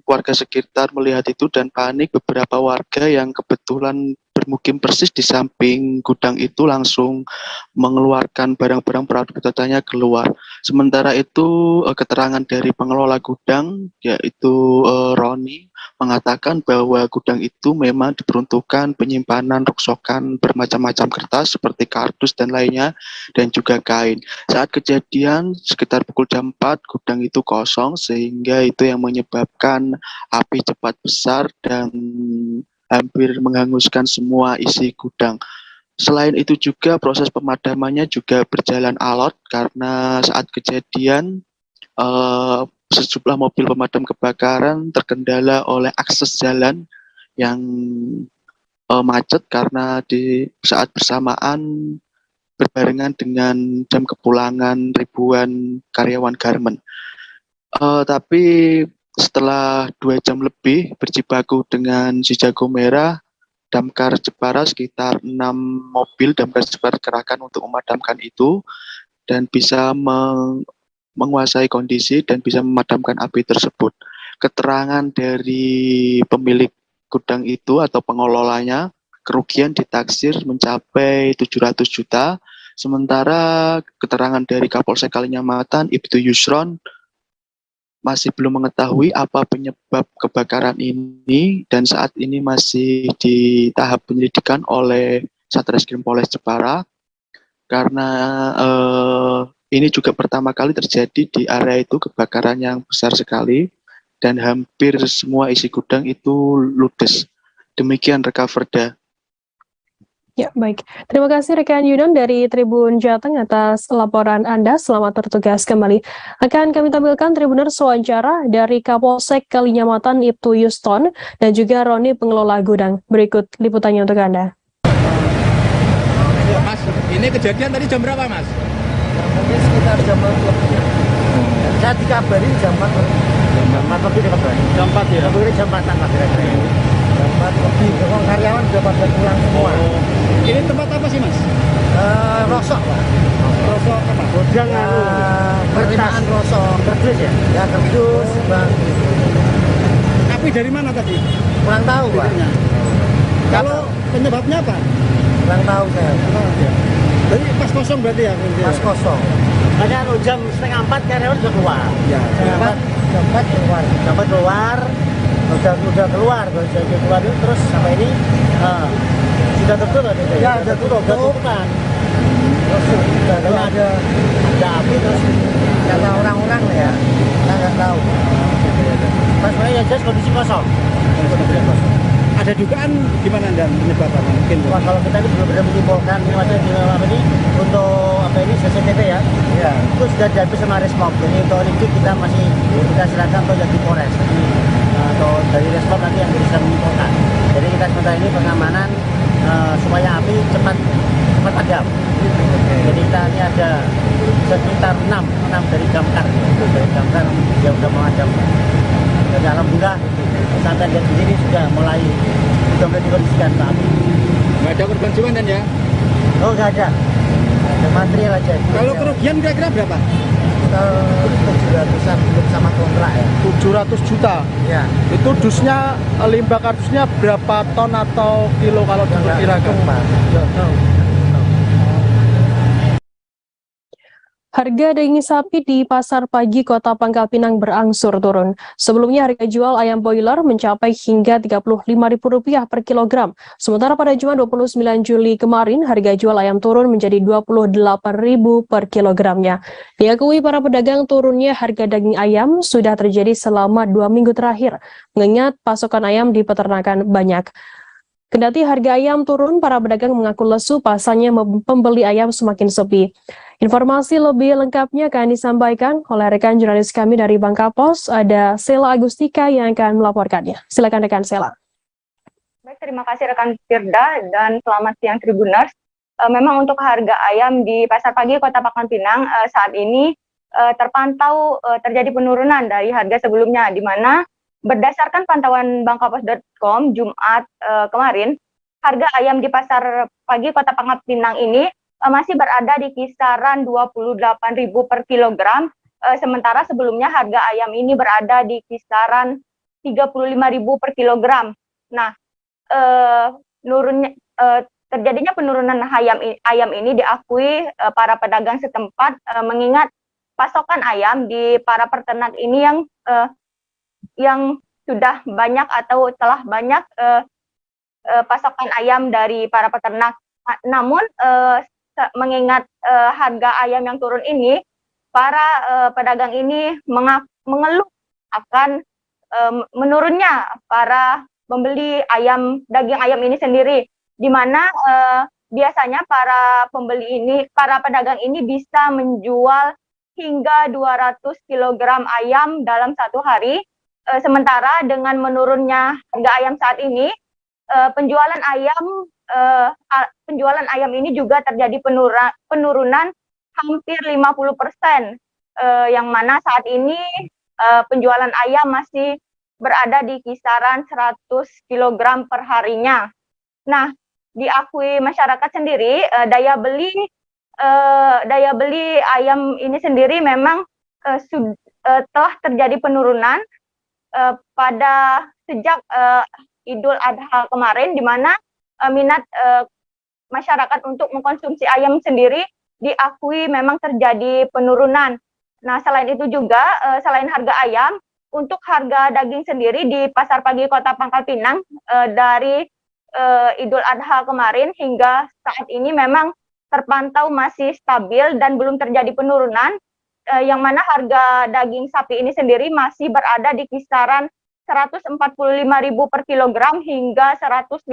warga sekitar melihat itu dan panik. Beberapa warga yang kebetulan bermukim persis di samping gudang itu langsung mengeluarkan barang-barang perabotannya keluar. Sementara itu keterangan dari pengelola gudang yaitu Roni mengatakan bahwa gudang itu memang diperuntukkan penyimpanan rongsokan bermacam-macam kertas seperti kardus dan lainnya dan juga kain. Saat kejadian sekitar pukul jam 4 gudang itu kosong sehingga itu yang menyebabkan api cepat besar dan hampir menghanguskan semua isi gudang. Selain itu juga proses pemadamannya juga berjalan alot karena saat kejadian sejumlah mobil pemadam kebakaran terkendala oleh akses jalan yang macet karena di saat bersamaan berbarengan dengan jam kepulangan ribuan karyawan garmen. Tapi setelah 2 jam lebih berjibaku dengan si jago merah, damkar Jepara sekitar 6 mobil damkar Jepara kerahkan untuk memadamkan itu dan bisa menguasai kondisi dan bisa memadamkan api tersebut. Keterangan dari pemilik gudang itu atau pengelolanya, kerugian ditaksir mencapai 700 juta, sementara keterangan dari Kapolsek Kalinyamatan, Ibtu Yusron, masih belum mengetahui apa penyebab kebakaran ini dan saat ini masih di tahap penyelidikan oleh Satreskrim Polres Jepara karena ini juga pertama kali terjadi di area itu kebakaran yang besar sekali dan hampir semua isi gudang itu ludes. Demikian Rekaverda.
Ya, baik. Terima kasih rekan Yudan dari Tribun Jateng atas laporan Anda. Selamat bertugas kembali. Akan kami tampilkan Tribuners wawancara dari Kapolsek Kalinyamatan Ibtu Yuston dan juga Roni pengelola gudang. Berikut liputannya untuk Anda.
Mas, ini kejadian tadi jam berapa, Mas?
Tadi sekitar jam 4. Saya dikabarin jam 4. Jam 4 lebih dikabarin. Jam 4 ya? Tapi jam 4 lah kira-kira. Jam 4 lebih, karyawan sudah pada pulang semua.
Ini tempat apa sih, Mas?
Rosok, Pak.
Rosok apa?
Gudang penerimaan rosok. Kerdus ya? Ya, kerdus, Bang.
Api dari mana tadi?
Kurang tahu, Pak.
Kalau penyebabnya apa?
Kurang tahu saya.
Jadi pas kosong berarti ya?
Pas kosong. Hanya jam 3:30 karyawan sudah keluar.
Ya.
Jam 4 keluar. Jam 4 keluar. Udah keluar terus sampai ini sudah tertutup ya sudah tutup kan terus ada api terus kata orang-orang ya saya nggak tahu pas yang jelas kondisi kosong.
Ada dugaan gimana dan penyebabnya mungkin?
Wah, kalau kita ini belum benar menyimpulkan ini untuk apa ini CCTV ya. Iya. Itu sudah diambil sama Resmob. Jadi untuk ini kita masih kita silakan untuk jadi Polres. Atau dari Resmob nanti yang bisa menyimpulkan. Jadi kita sementara ini pengamanan supaya api cepat padam. Jadi kita ini ada sekitar 6 dari damkar. Dari damkar yang sudah memadam. Jadi alhamdulillah sampai lihat di sini sudah mulai dikondisikan ke api.
Nggak ada korban jiwa dan ya?
Oh nggak ada. Ada material aja.
Kalau kerugian kira-kira berapa?
700-an sama kontrak ya.
700 juta?
Ya.
Itu dusnya, limbah kardusnya berapa ton atau kilo kalau diperkirakan?
Harga daging sapi di Pasar Pagi Kota Pangkal Pinang berangsur turun. Sebelumnya harga jual ayam broiler mencapai hingga Rp35.000 per kilogram. Sementara pada Jumat 29 Juli kemarin, harga jual ayam turun menjadi Rp28.000 per kilogramnya. Diakui para pedagang turunnya harga daging ayam sudah terjadi selama 2 minggu terakhir, mengingat pasokan ayam di peternakan banyak. Kendati harga ayam turun, para pedagang mengaku lesu pasalnya pembeli ayam semakin sepi. Informasi lebih lengkapnya akan disampaikan oleh rekan jurnalis kami dari Bangka Pos, ada Sela Agustika yang akan melaporkannya. Silakan rekan Sela.
Baik, terima kasih rekan Firda dan selamat siang Tribuners. Memang untuk harga ayam di Pasar Pagi Kota Pangkal Pinang saat ini terpantau terjadi penurunan dari harga sebelumnya, di mana berdasarkan pantauan bangkapos.com Jumat kemarin, harga ayam di Pasar Pagi Kota Pangkal Pinang ini masih berada di kisaran Rp28.000 per kilogram sementara sebelumnya harga ayam ini berada di kisaran 35.000 per kilogram. Nah, terjadinya penurunan ayam ini diakui para pedagang setempat, mengingat pasokan ayam di para peternak ini yang sudah banyak atau telah banyak pasokan ayam dari para peternak. Namun mengingat harga ayam yang turun ini, para pedagang ini mengeluh akan menurunnya para pembeli daging ayam ini sendiri, di mana biasanya para pedagang ini bisa menjual hingga 200 kg ayam dalam satu hari. Sementara dengan menurunnya harga ayam saat ini, penjualan ayam ini juga terjadi penurunan hampir 50%, yang mana saat ini penjualan ayam masih berada di kisaran 100 kg per harinya. Nah, diakui masyarakat sendiri, daya beli ayam ini sendiri memang telah terjadi penurunan pada sejak Idul Adha kemarin, di mana minat masyarakat untuk mengkonsumsi ayam sendiri diakui memang terjadi penurunan. Nah, selain itu juga, selain harga ayam, untuk harga daging sendiri di Pasar Pagi Kota Pangkal Pinang dari Idul Adha kemarin hingga saat ini memang terpantau masih stabil dan belum terjadi penurunan, yang mana harga daging sapi ini sendiri masih berada di kisaran 145.000 per kilogram hingga 150.000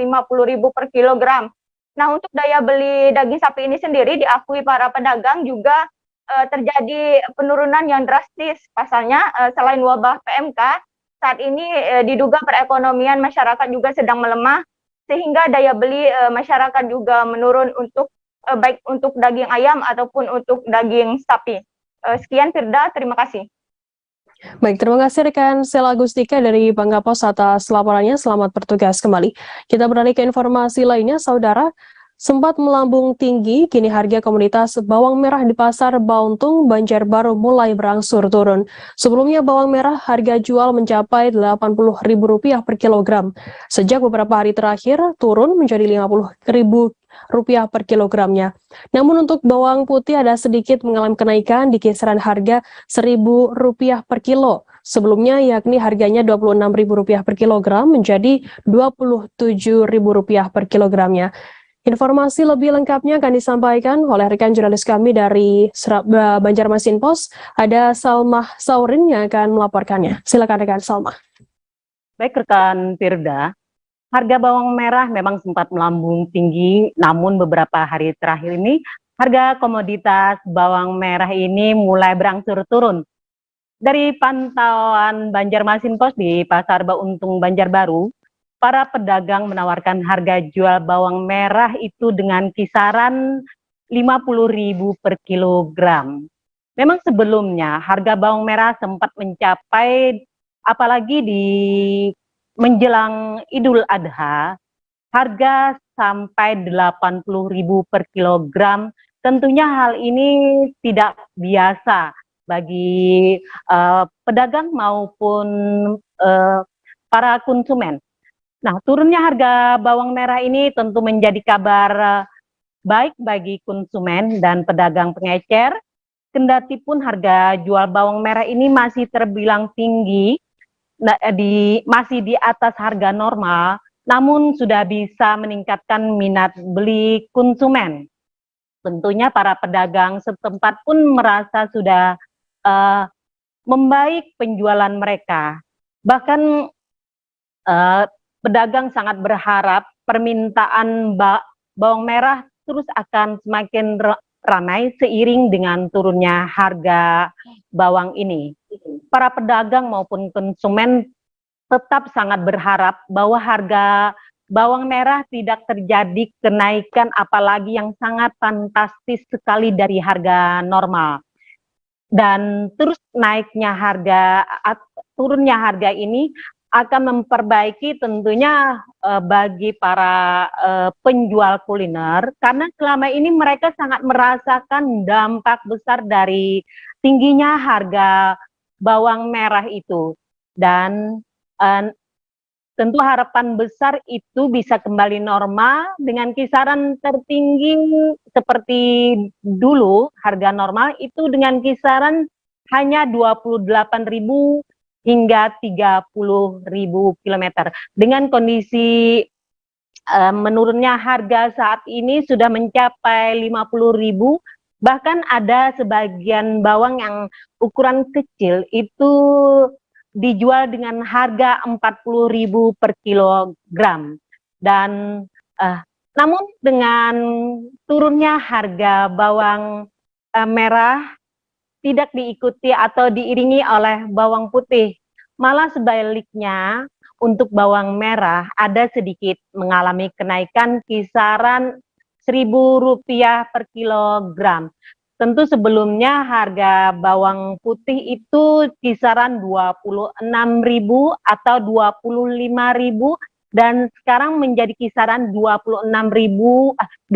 per kilogram. Nah, untuk daya beli daging sapi ini sendiri diakui para pedagang juga terjadi penurunan yang drastis. Pasalnya, selain wabah PMK, saat ini diduga perekonomian masyarakat juga sedang melemah, sehingga daya beli masyarakat juga menurun untuk baik untuk daging ayam ataupun untuk daging sapi. Sekian Firda, terima kasih.
Baik, terima kasih rekan Sela Agustika dari Bangka Pos atas laporannya. Selamat bertugas kembali. Kita beralih ke informasi lainnya, saudara. Sempat melambung tinggi, kini harga komoditas bawang merah di Pasar Bauntung, Banjarbaru mulai berangsur turun. Sebelumnya bawang merah harga jual mencapai Rp80.000 per kilogram. Sejak beberapa hari terakhir turun menjadi Rp50.000 per kilogramnya. Namun untuk bawang putih ada sedikit mengalami kenaikan di kisaran harga Rp1.000 per kilo. Sebelumnya yakni harganya Rp26.000 per kilogram menjadi Rp27.000 per kilogramnya. Informasi lebih lengkapnya akan disampaikan oleh rekan jurnalis kami dari Banjarmasin Post. Ada Salma Saurin yang akan melaporkannya. Silakan rekan Salma.
Baik rekan Firda, harga bawang merah memang sempat melambung tinggi, namun beberapa hari terakhir ini harga komoditas bawang merah ini mulai berangsur turun. Dari pantauan Banjarmasin Post di Pasar Bauntung Banjarbaru, para pedagang menawarkan harga jual bawang merah itu dengan kisaran Rp50.000 per kilogram. Memang sebelumnya harga bawang merah sempat mencapai, apalagi di menjelang Idul Adha, harga sampai Rp80.000 per kilogram. Tentunya hal ini tidak biasa bagi pedagang maupun para konsumen. Nah, turunnya harga bawang merah ini tentu menjadi kabar baik bagi konsumen dan pedagang pengecer. Kendati pun harga jual bawang merah ini masih terbilang tinggi, masih di atas harga normal, namun sudah bisa meningkatkan minat beli konsumen. Tentunya para pedagang setempat pun merasa sudah membaik penjualan mereka. Bahkan pedagang sangat berharap permintaan bawang merah terus akan semakin ramai seiring dengan turunnya harga bawang ini. Para pedagang maupun konsumen tetap sangat berharap bahwa harga bawang merah tidak terjadi kenaikan, apalagi yang sangat fantastis sekali dari harga normal. Dan terus turunnya harga ini akan memperbaiki tentunya bagi para penjual kuliner, karena selama ini mereka sangat merasakan dampak besar dari tingginya harga bawang merah itu. Dan tentu harapan besar itu bisa kembali normal dengan kisaran tertinggi seperti dulu, harga normal itu dengan kisaran hanya 28.000 hingga 30.000 kilometer. Dengan kondisi menurunnya harga saat ini sudah mencapai 50.000, bahkan ada sebagian bawang yang ukuran kecil itu dijual dengan harga 40.000 per kilogram. Dan namun dengan turunnya harga bawang merah tidak diikuti atau diiringi oleh bawang putih. Malah sebaliknya, untuk bawang merah ada sedikit mengalami kenaikan kisaran Rp1.000 per kilogram. Tentu sebelumnya harga bawang putih itu kisaran 26.000 atau 25.000 dan sekarang menjadi kisaran 27.000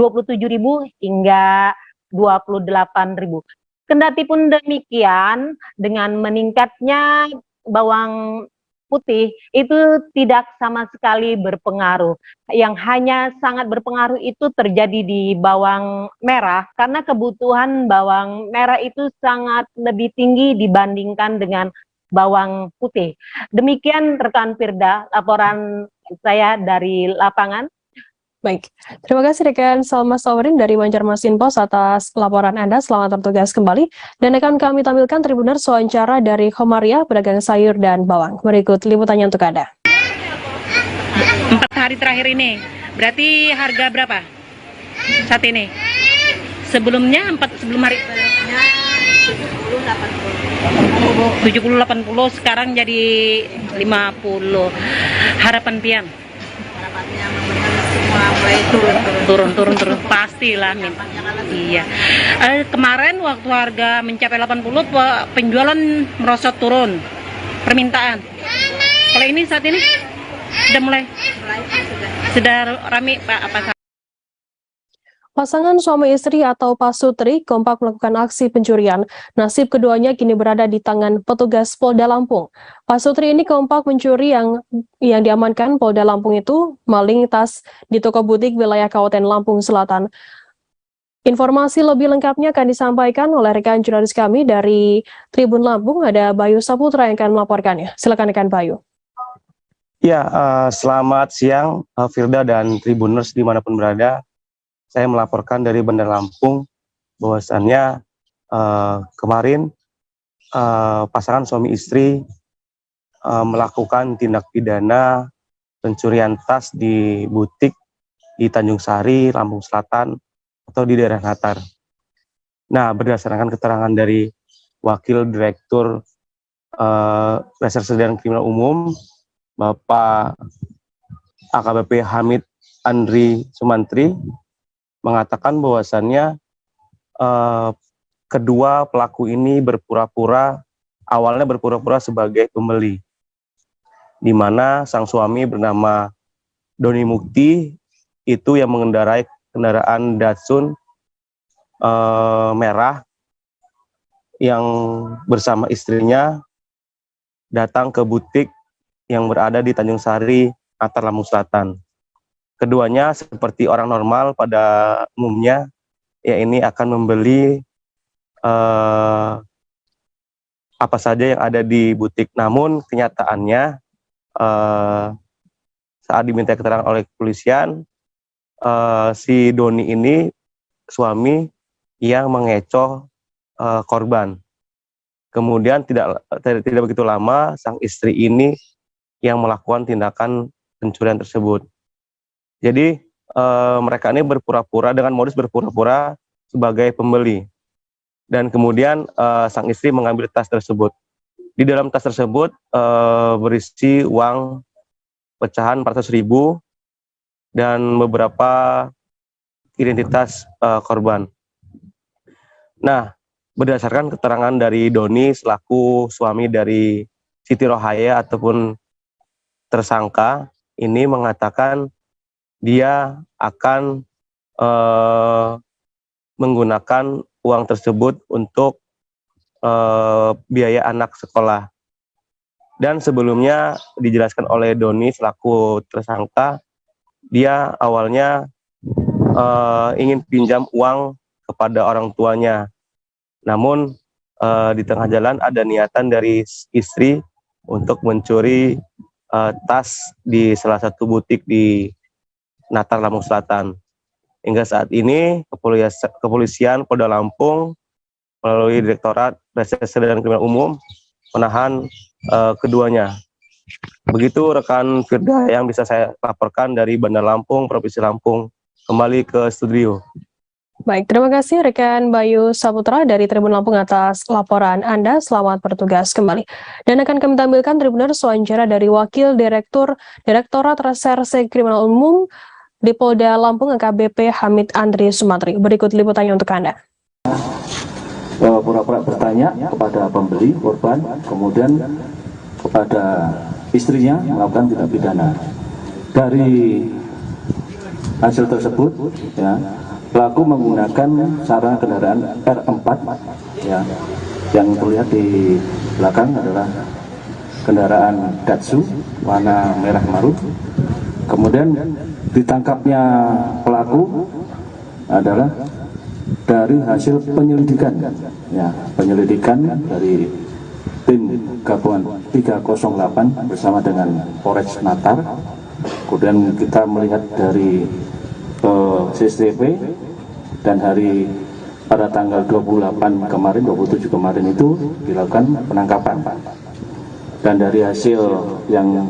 hingga 28.000. Kendati pun demikian, dengan meningkatnya bawang putih itu tidak sama sekali berpengaruh. Yang hanya sangat berpengaruh itu terjadi di bawang merah karena kebutuhan bawang merah itu sangat lebih tinggi dibandingkan dengan bawang putih. Demikian rekan Firda, laporan saya dari lapangan.
Baik, terima kasih rekan Salma Saurin dari Banjarmasin Pos atas laporan Anda. Selamat bertugas kembali. Dan akan kami tampilkan Tribuners wawancara dari Khomaria, pedagang sayur dan bawang. Berikut liputannya untuk Anda.
4 hari terakhir ini, berarti harga berapa saat ini? Sebelum hari 70-80, sekarang jadi 50. Harapan pian? Harapannya semua mulai turun pastilah. Iya. Kemarin waktu harga mencapai 80, penjualan merosot turun permintaan. Kalau ini saat ini sudah ramai Pak, apa?
Pasangan suami istri atau pasutri kompak melakukan aksi pencurian. Nasib keduanya kini berada di tangan petugas Polda Lampung. Pasutri ini kompak mencuri yang diamankan Polda Lampung itu maling tas di toko butik wilayah Kabupaten Lampung Selatan. Informasi lebih lengkapnya akan disampaikan oleh rekan jurnalis kami dari Tribun Lampung. Ada Bayu Saputra yang akan melaporkannya. Silakan rekan Bayu.
Ya, selamat siang Firda dan Tribuners dimanapun berada. Saya melaporkan dari Bandar Lampung bahwasannya kemarin pasangan suami istri melakukan tindak pidana pencurian tas di butik di Tanjung Sari, Lampung Selatan atau di daerah Natar. Nah, berdasarkan keterangan dari Wakil Direktur Reserse dan Kriminal Umum, Bapak AKBP Hamid Andri Sumantri, mengatakan bahwasannya kedua pelaku ini awalnya berpura-pura sebagai pembeli, di mana sang suami bernama Doni Mukti itu yang mengendarai kendaraan Datsun merah yang bersama istrinya datang ke butik yang berada di Tanjung Sari, Natar, Lampung Selatan. Keduanya seperti orang normal pada umumnya, ya ini akan membeli apa saja yang ada di butik. Namun kenyataannya saat diminta keterangan oleh kepolisian, si Doni ini suami yang mengecoh korban. Kemudian tidak begitu lama sang istri ini yang melakukan tindakan pencurian tersebut. Jadi mereka ini berpura-pura dengan modus berpura-pura sebagai pembeli. Dan kemudian sang istri mengambil tas tersebut. Di dalam tas tersebut berisi uang pecahan 400.000 dan beberapa identitas korban. Nah, berdasarkan keterangan dari Doni selaku suami dari Siti Rohaya ataupun tersangka, ini mengatakan dia akan menggunakan uang tersebut untuk
biaya anak sekolah. Dan sebelumnya dijelaskan oleh Doni selaku tersangka, dia awalnya ingin pinjam uang kepada orang tuanya. Namun di tengah jalan ada niatan dari istri untuk mencuri tas di salah satu butik di Natar, Lampung Selatan. Hingga saat ini kepolisian Polda Lampung melalui Direktorat Reserse dan Kriminal Umum menahan keduanya. Begitu rekan Firda yang bisa saya laporkan dari Bandar Lampung, Provinsi Lampung. Kembali ke studio.
Baik, terima kasih rekan Bayu Saputra dari Tribun Lampung atas laporan Anda. Selamat bertugas kembali. Dan akan kami tampilkan Tribuners wawancara dari Wakil Direktorat Reserse Kriminal Umum di Polda Lampung AKBP Hamid Andri Sumantri. Berikut liputannya untuk Anda.
Pura-pura bertanya kepada pembeli korban, kemudian kepada istrinya melakukan tindak pidana. Dari hasil tersebut, ya, pelaku menggunakan sarana kendaraan R4, ya, yang terlihat di belakang adalah kendaraan Datsun warna merah marun. Kemudian ditangkapnya pelaku adalah dari hasil penyelidikan, ya, penyelidikan dari tim gabungan 308 bersama dengan Polres Natar. Kemudian kita melihat dari CCTV dan pada tanggal 28 kemarin, 27 kemarin itu dilakukan penangkapan. Dan dari hasil yang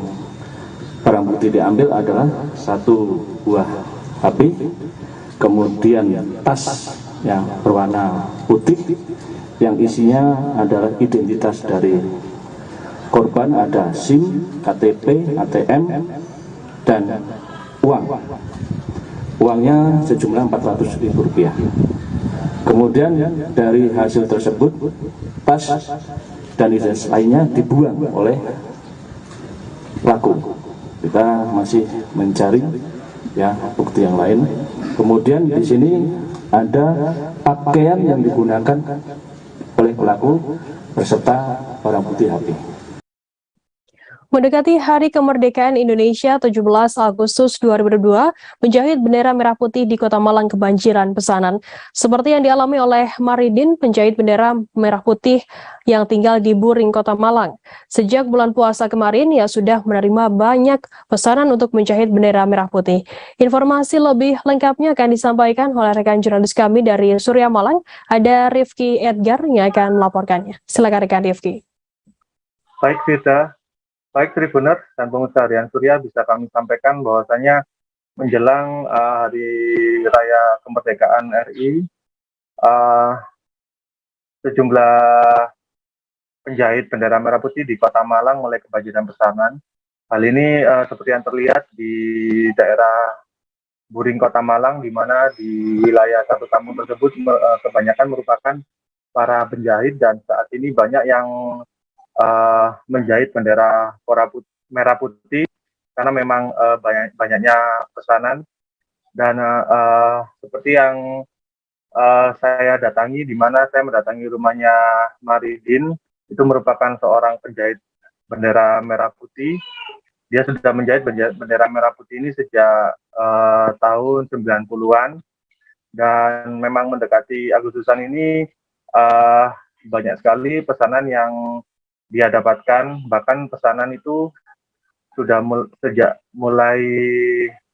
barang bukti diambil adalah satu buah HP, kemudian tas yang berwarna putih yang isinya adalah identitas dari korban, ada SIM, KTP, ATM, dan uang. Uangnya sejumlah Rp400.000. Kemudian dari hasil tersebut, tas dan identitas lainnya dibuang oleh pelaku. Kita masih mencari, ya, bukti yang lain. Kemudian di sini ada pakaian yang digunakan oleh pelaku beserta barang bukti HP.
Mendekati Hari Kemerdekaan Indonesia 17 Agustus 2022, menjahit bendera merah putih di Kota Malang kebanjiran pesanan. Seperti yang dialami oleh Maridin, penjahit bendera merah putih yang tinggal di Buring, Kota Malang. Sejak bulan puasa kemarin, ia sudah menerima banyak pesanan untuk menjahit bendera merah putih. Informasi lebih lengkapnya akan disampaikan oleh rekan jurnalis kami dari Surya Malang, ada Rifki Edgar yang akan melaporkannya. Silakan rekan Rifki.
Baik, Vita. Baik Tribuners dan pengusaha harian Surya, bisa kami sampaikan bahwasanya menjelang Hari Raya Kemerdekaan RI, sejumlah penjahit bendera merah putih di Kota Malang mulai kebanjiran pesanan. Hal ini seperti yang terlihat di daerah Buring, Kota Malang, di mana di wilayah satu kampung tersebut kebanyakan merupakan para penjahit, dan saat ini banyak yang menjahit bendera merah putih karena memang banyaknya pesanan. Dan seperti yang saya datangi, di mana saya mendatangi rumahnya Maridin, itu merupakan seorang penjahit bendera merah putih. Dia sudah menjahit bendera merah putih ini sejak tahun 90-an, dan memang mendekati Agustusan ini banyak sekali pesanan yang dia dapatkan. Bahkan pesanan itu sudah sejak mulai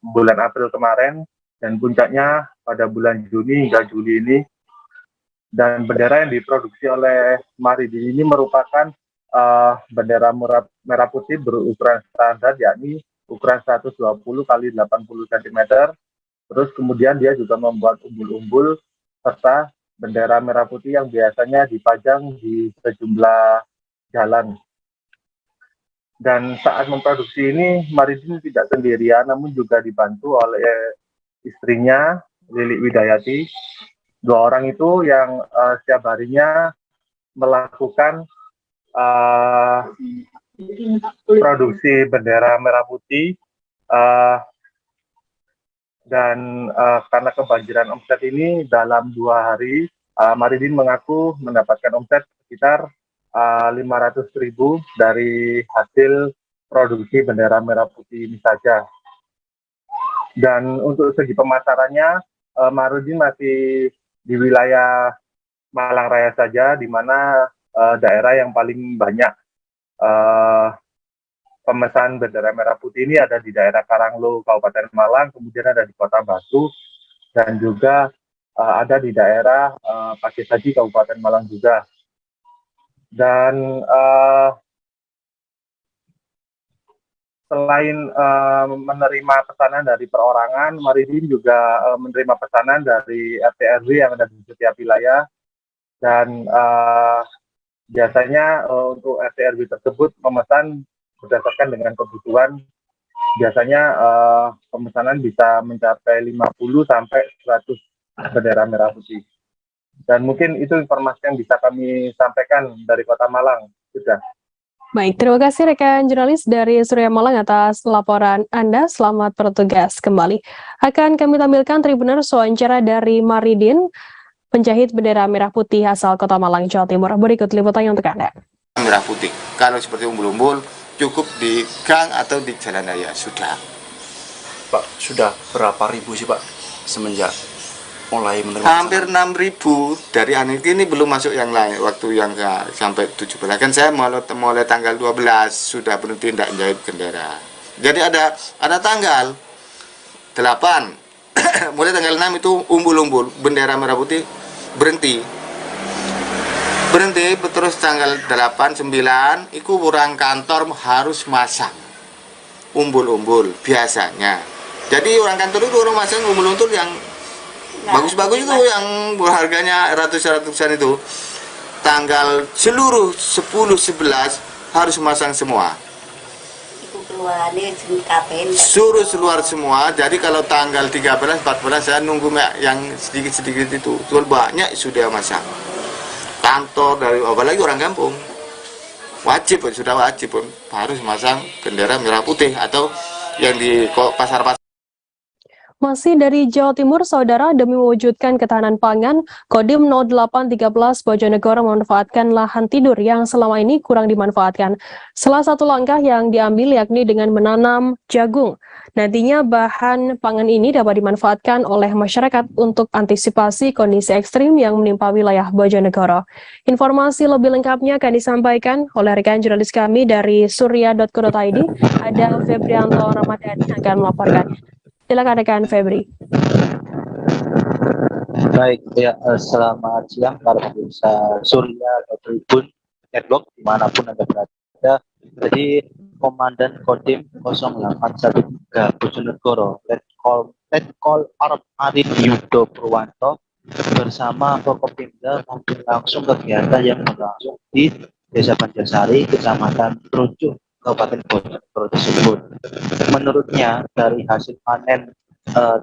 bulan April kemarin, dan puncaknya pada bulan Juni hingga Juli ini. Dan bendera yang diproduksi oleh Maridin ini merupakan bendera merah putih berukuran standar, yakni ukuran 120 x 80 cm. Terus kemudian dia juga membuat umbul-umbul serta bendera merah putih yang biasanya dipajang di sejumlah jalan. Dan saat memproduksi ini, Maridin tidak sendirian, namun juga dibantu oleh istrinya, Lili Widayati. Dua orang itu yang setiap harinya melakukan produksi bendera merah putih, dan karena kebanjiran omset ini dalam 2 hari Maridin mengaku mendapatkan omset sekitar 500.000 dari hasil produksi bendera merah putih ini saja. Dan untuk segi pemasarannya, Maridin masih di wilayah Malang Raya saja, di mana daerah yang paling banyak pemesan bendera merah putih ini ada di daerah Karanglo, Kabupaten Malang, kemudian ada di Kota Batu, dan juga ada di daerah Pasir Saji, Kabupaten Malang juga. Dan selain menerima pesanan dari perorangan, Maridin juga menerima pesanan dari RT RW yang ada di setiap wilayah. Dan biasanya untuk RT RW tersebut memesan berdasarkan dengan kebutuhan. Biasanya pemesanan bisa mencapai 50 sampai 100 bendera merah putih. Dan mungkin itu informasi yang bisa kami sampaikan dari Kota Malang. Sudah.
Baik, terima kasih rekan jurnalis dari Surya Malang atas laporan Anda. Selamat bertugas kembali. Akan kami tampilkan Tribuners wawancara dari Maridin, penjahit bendera merah putih asal Kota Malang, Jawa Timur. Berikut liputannya untuk Anda.
Merah putih, kalau seperti umbul-umbul, cukup di gang atau di jalan raya, sudah.
Pak, sudah berapa ribu sih Pak semenjak mulai menerima?
Hampir 6.000 dari anak ini belum masuk yang lain, waktu yang sampai 17. Kan saya mulai tanggal 12 sudah berhenti tidak jahit bendera. Jadi ada tanggal 8, mulai tanggal 6 itu umbul-umbul, bendera merah putih berhenti, terus tanggal 8, 9 itu orang kantor harus masang umbul-umbul biasanya. Jadi orang kantor itu orang masang umbul-umbul yang bagus-bagus itu, yang harganya ratusan itu. Tanggal seluruh 10, 11 harus masang semua. Suruh keluar semua. Jadi kalau tanggal 13, 14 saya nunggu yang sedikit-sedikit itu. Tuh banyak sudah masang. Kantor dari apalagi orang kampung sudah wajib harus masang bendera merah putih atau yang di pasar-pasar.
Masih dari Jawa Timur, Saudara, demi mewujudkan ketahanan pangan, Kodim 0813 Bojonegoro memanfaatkan lahan tidur yang selama ini kurang dimanfaatkan. Salah satu langkah yang diambil yakni dengan menanam jagung. Nantinya bahan pangan ini dapat dimanfaatkan oleh masyarakat untuk antisipasi kondisi ekstrim yang menimpa wilayah Bojonegoro. Informasi lebih lengkapnya akan disampaikan oleh rekan jurnalis kami dari surya.co.id. Ada Febrianto Ramadhani yang akan melaporkan. Silakan rekan Febri.
Baik, ya, selamat siang para pemirsa Surya Tribun Network dimanapun Anda berada. Jadi Komandan Kodim 0813 Bojonegoro Letkol Arab Arif Yudo Purwanto bersama Forkopimda memimpin langsung kegiatan yang berlangsung di Desa Banjarsari, Kecamatan Trojo, Kabupaten Bojonegoro tersebut. Menurutnya dari hasil panen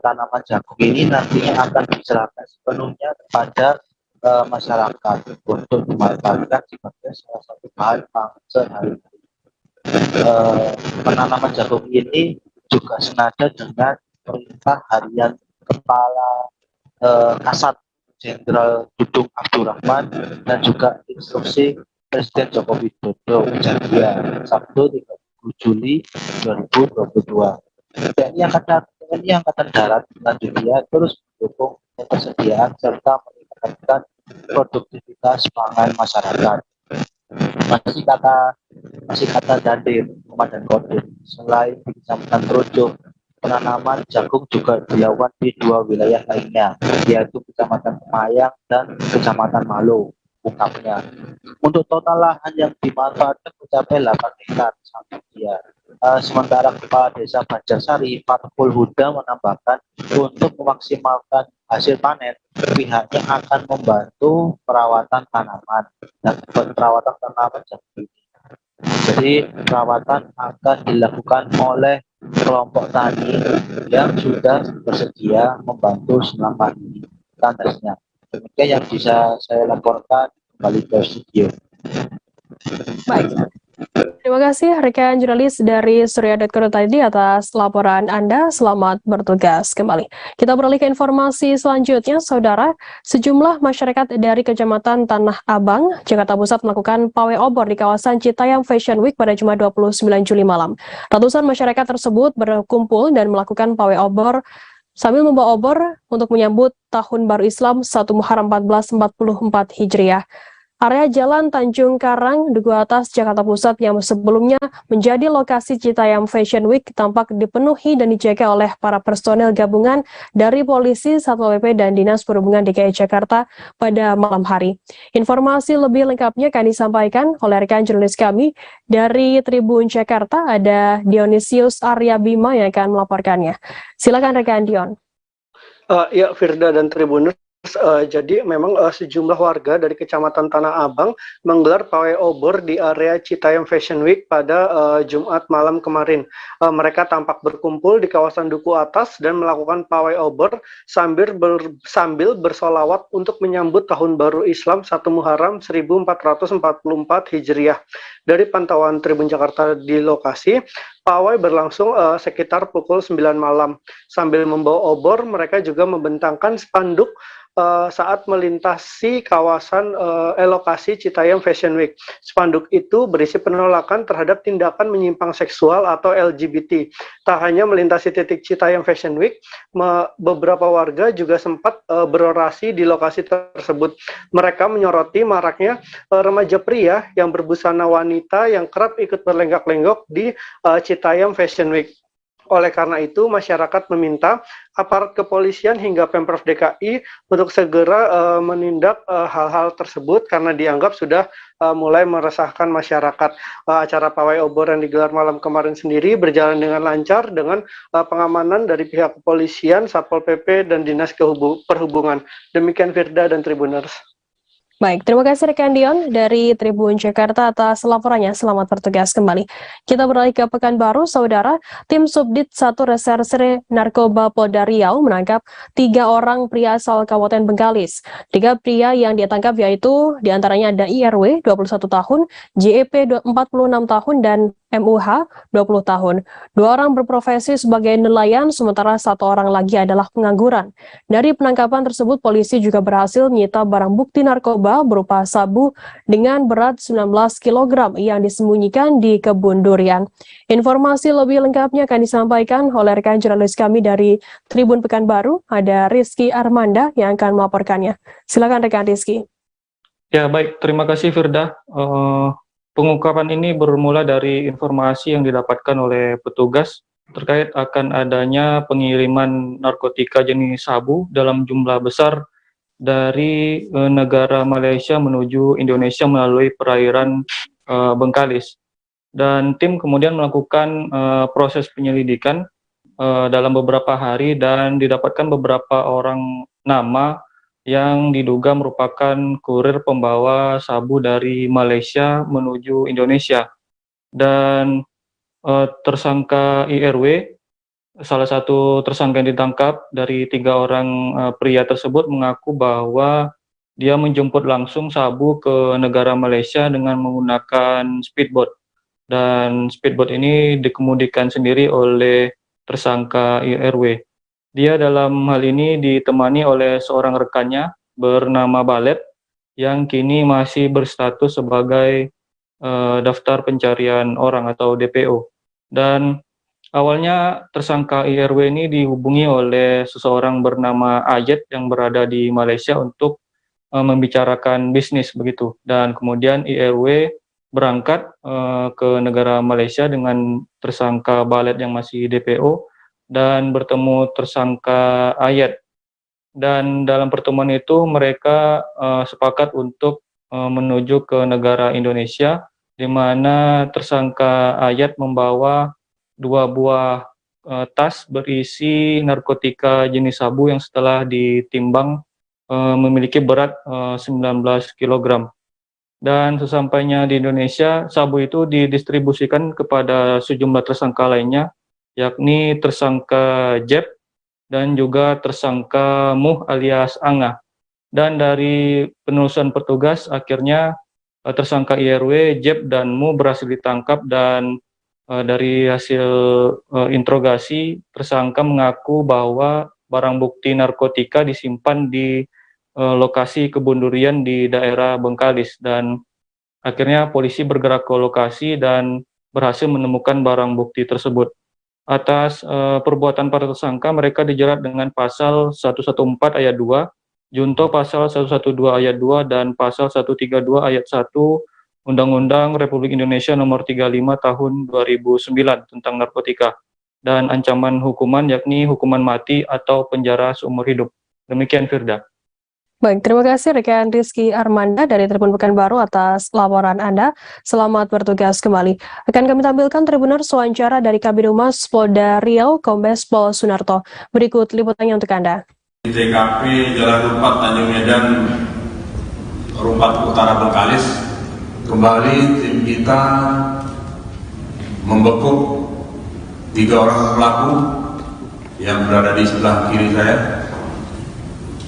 tanaman jagung ini nantinya akan diserahkan sepenuhnya kepada masyarakat untuk dimanfaatkan sebagai salah satu bahan pangan sehari-hari. Penanaman jagung ini juga senada dengan perintah harian Kepala Kasat Jenderal Dudung Abdurrahman dan juga instruksi Presiden Joko Widodo kejadian Sabtu 30 Juli 2022. TNI Angkatan Darat selanjutnya terus mendukung ketersediaan serta meningkatkan produktivitas pangan masyarakat. Masih kata Dandim, Komandan Kodim, selain di Kecamatan Trojo, penanaman jagung juga dilakukan di 2 wilayah lainnya, yaitu Kecamatan Mayang dan Kecamatan Malo. Ungkapnya, untuk total lahan yang dimanfaatkan mencapai 8 hektar sampai dia. Sementara Kepala Desa Banjarsari, Fathul Huda, menambahkan untuk memaksimalkan hasil panen, pihaknya akan membantu perawatan tanaman dan perawatan tanaman jagung ini. Jadi perawatan akan dilakukan oleh kelompok tani yang sudah bersedia membantu selama ini. Tandasnya. Demikian yang bisa saya laporkan kembali ke studio.
Baik, Terima kasih rekan jurnalis dari surya.co.id atas laporan Anda. Selamat bertugas kembali. Kita beralih ke informasi selanjutnya, Saudara. Sejumlah masyarakat dari Kecamatan Tanah Abang, Jakarta Pusat melakukan pawai obor di kawasan Citayam Fashion Week pada Jumat 29 Juli malam. Ratusan masyarakat tersebut berkumpul dan melakukan pawai obor sambil membawa obor untuk menyambut Tahun Baru Islam 1 Muharram 1444 Hijriah. Area Jalan Tanjung Karang, Duku Atas, Jakarta Pusat yang sebelumnya menjadi lokasi Citayam Fashion Week tampak dipenuhi dan dijaga oleh para personel gabungan dari polisi, Satpol PP, dan Dinas Perhubungan DKI Jakarta pada malam hari. Informasi lebih lengkapnya akan disampaikan oleh rekan jurnalis kami dari Tribun Jakarta, ada Dionysius Arya Bima yang akan melaporkannya. Silakan rekan Dion.
Ya, Firda dan Tribuners. Jadi memang sejumlah warga dari Kecamatan Tanah Abang menggelar pawai obor di area Citayam Fashion Week pada Jumat malam kemarin. Mereka tampak berkumpul di kawasan Duku Atas dan melakukan pawai obor sambil bersolawat untuk menyambut Tahun Baru Islam 1 Muharram 1444 Hijriah. Dari pantauan Tribun Jakarta di lokasi, pawai berlangsung sekitar pukul 9 malam. Sambil membawa obor, mereka juga membentangkan spanduk saat melintasi kawasan lokasi Citayam Fashion Week. Spanduk itu berisi penolakan terhadap tindakan menyimpang seksual atau LGBT. Tak hanya melintasi titik Citayam Fashion Week, beberapa warga juga sempat berorasi di lokasi tersebut. Mereka menyoroti maraknya remaja pria yang berbusana wanita yang kerap ikut berlenggak-lenggok di Citayam Fashion Week. Oleh karena itu, masyarakat meminta aparat kepolisian hingga Pemprov DKI untuk segera menindak hal-hal tersebut karena dianggap sudah mulai meresahkan masyarakat. Acara pawai obor yang digelar malam kemarin sendiri berjalan dengan lancar dengan pengamanan dari pihak kepolisian, Satpol PP, dan Dinas Perhubungan. Demikian Firda dan Tribuners.
Baik, terima kasih rekan Dion dari Tribun Jakarta atas laporannya. Selamat bertugas kembali. Kita beralih ke Pekanbaru, Saudara. Tim Subdit 1 Reserse Narkoba Polda Riau menangkap 3 orang pria asal Kabupaten Bengkalis. 3 pria yang ditangkap yaitu diantaranya ada IRW 21 tahun, JEP 46 tahun, dan MUH 20 tahun. 2 orang berprofesi sebagai nelayan, sementara 1 orang lagi adalah pengangguran. Dari penangkapan tersebut, polisi juga berhasil menyita barang bukti narkoba berupa sabu dengan berat 19 kg yang disembunyikan di kebun durian. Informasi lebih lengkapnya akan disampaikan oleh rekan jurnalis kami dari Tribun Pekanbaru, ada Rizky Armanda yang akan melaporkannya. Silakan rekan Rizky.
Ya baik, terima kasih Firda. Pengungkapan ini bermula dari informasi yang didapatkan oleh petugas terkait akan adanya pengiriman narkotika jenis sabu dalam jumlah besar dari negara Malaysia menuju Indonesia melalui perairan Bengkalis. Dan tim kemudian melakukan proses penyelidikan dalam beberapa hari dan didapatkan beberapa orang nama yang diduga merupakan kurir pembawa sabu dari Malaysia menuju Indonesia. Dan tersangka IRW, salah satu tersangka yang ditangkap dari 3 orang pria tersebut, mengaku bahwa dia menjemput langsung sabu ke negara Malaysia dengan menggunakan speedboat. Dan speedboat ini dikemudikan sendiri oleh tersangka IRW. Dia dalam hal ini ditemani oleh seorang rekannya bernama Balet yang kini masih berstatus sebagai daftar pencarian orang atau DPO. Dan awalnya tersangka IRW ini dihubungi oleh seseorang bernama Ayet yang berada di Malaysia untuk membicarakan bisnis begitu. Dan kemudian IRW berangkat ke negara Malaysia dengan tersangka Balet yang masih DPO dan bertemu tersangka Ayat. Dan dalam pertemuan itu mereka sepakat untuk menuju ke negara Indonesia, di mana tersangka Ayat membawa 2 buah tas berisi narkotika jenis sabu yang setelah ditimbang memiliki berat 19 kg. Dan sesampainya di Indonesia, sabu itu didistribusikan kepada sejumlah tersangka lainnya, yakni tersangka Jeb dan juga tersangka Muh alias Angah. Dan dari penelusuran petugas, akhirnya tersangka IRW, Jeb, dan Mu berhasil ditangkap dan dari hasil interogasi, tersangka mengaku bahwa barang bukti narkotika disimpan di lokasi kebun durian di daerah Bengkalis, dan akhirnya polisi bergerak ke lokasi dan berhasil menemukan barang bukti tersebut. Atas perbuatan para tersangka, mereka dijerat dengan pasal 114 ayat 2, junto pasal 112 ayat 2, dan pasal 132 ayat 1 Undang-Undang Republik Indonesia Nomor 35 Tahun 2009 tentang narkotika, dan ancaman hukuman yakni hukuman mati atau penjara seumur hidup. Demikian Firda.
Baik, terima kasih rekan Rizky Armanda dari Tribun Pekanbaru atas laporan Anda. Selamat bertugas kembali. Akan kami tampilkan Tribuners wawancara dari Kabid Humas Polda Riau, Kombes Pol Sunarto. Berikut liputannya untuk Anda.
Di TKP Jalan Rumpat Tanjung Medan, Rumpat Utara Bengkalis, kembali tim kita membekuk 3 orang pelaku yang berada di sebelah kiri saya.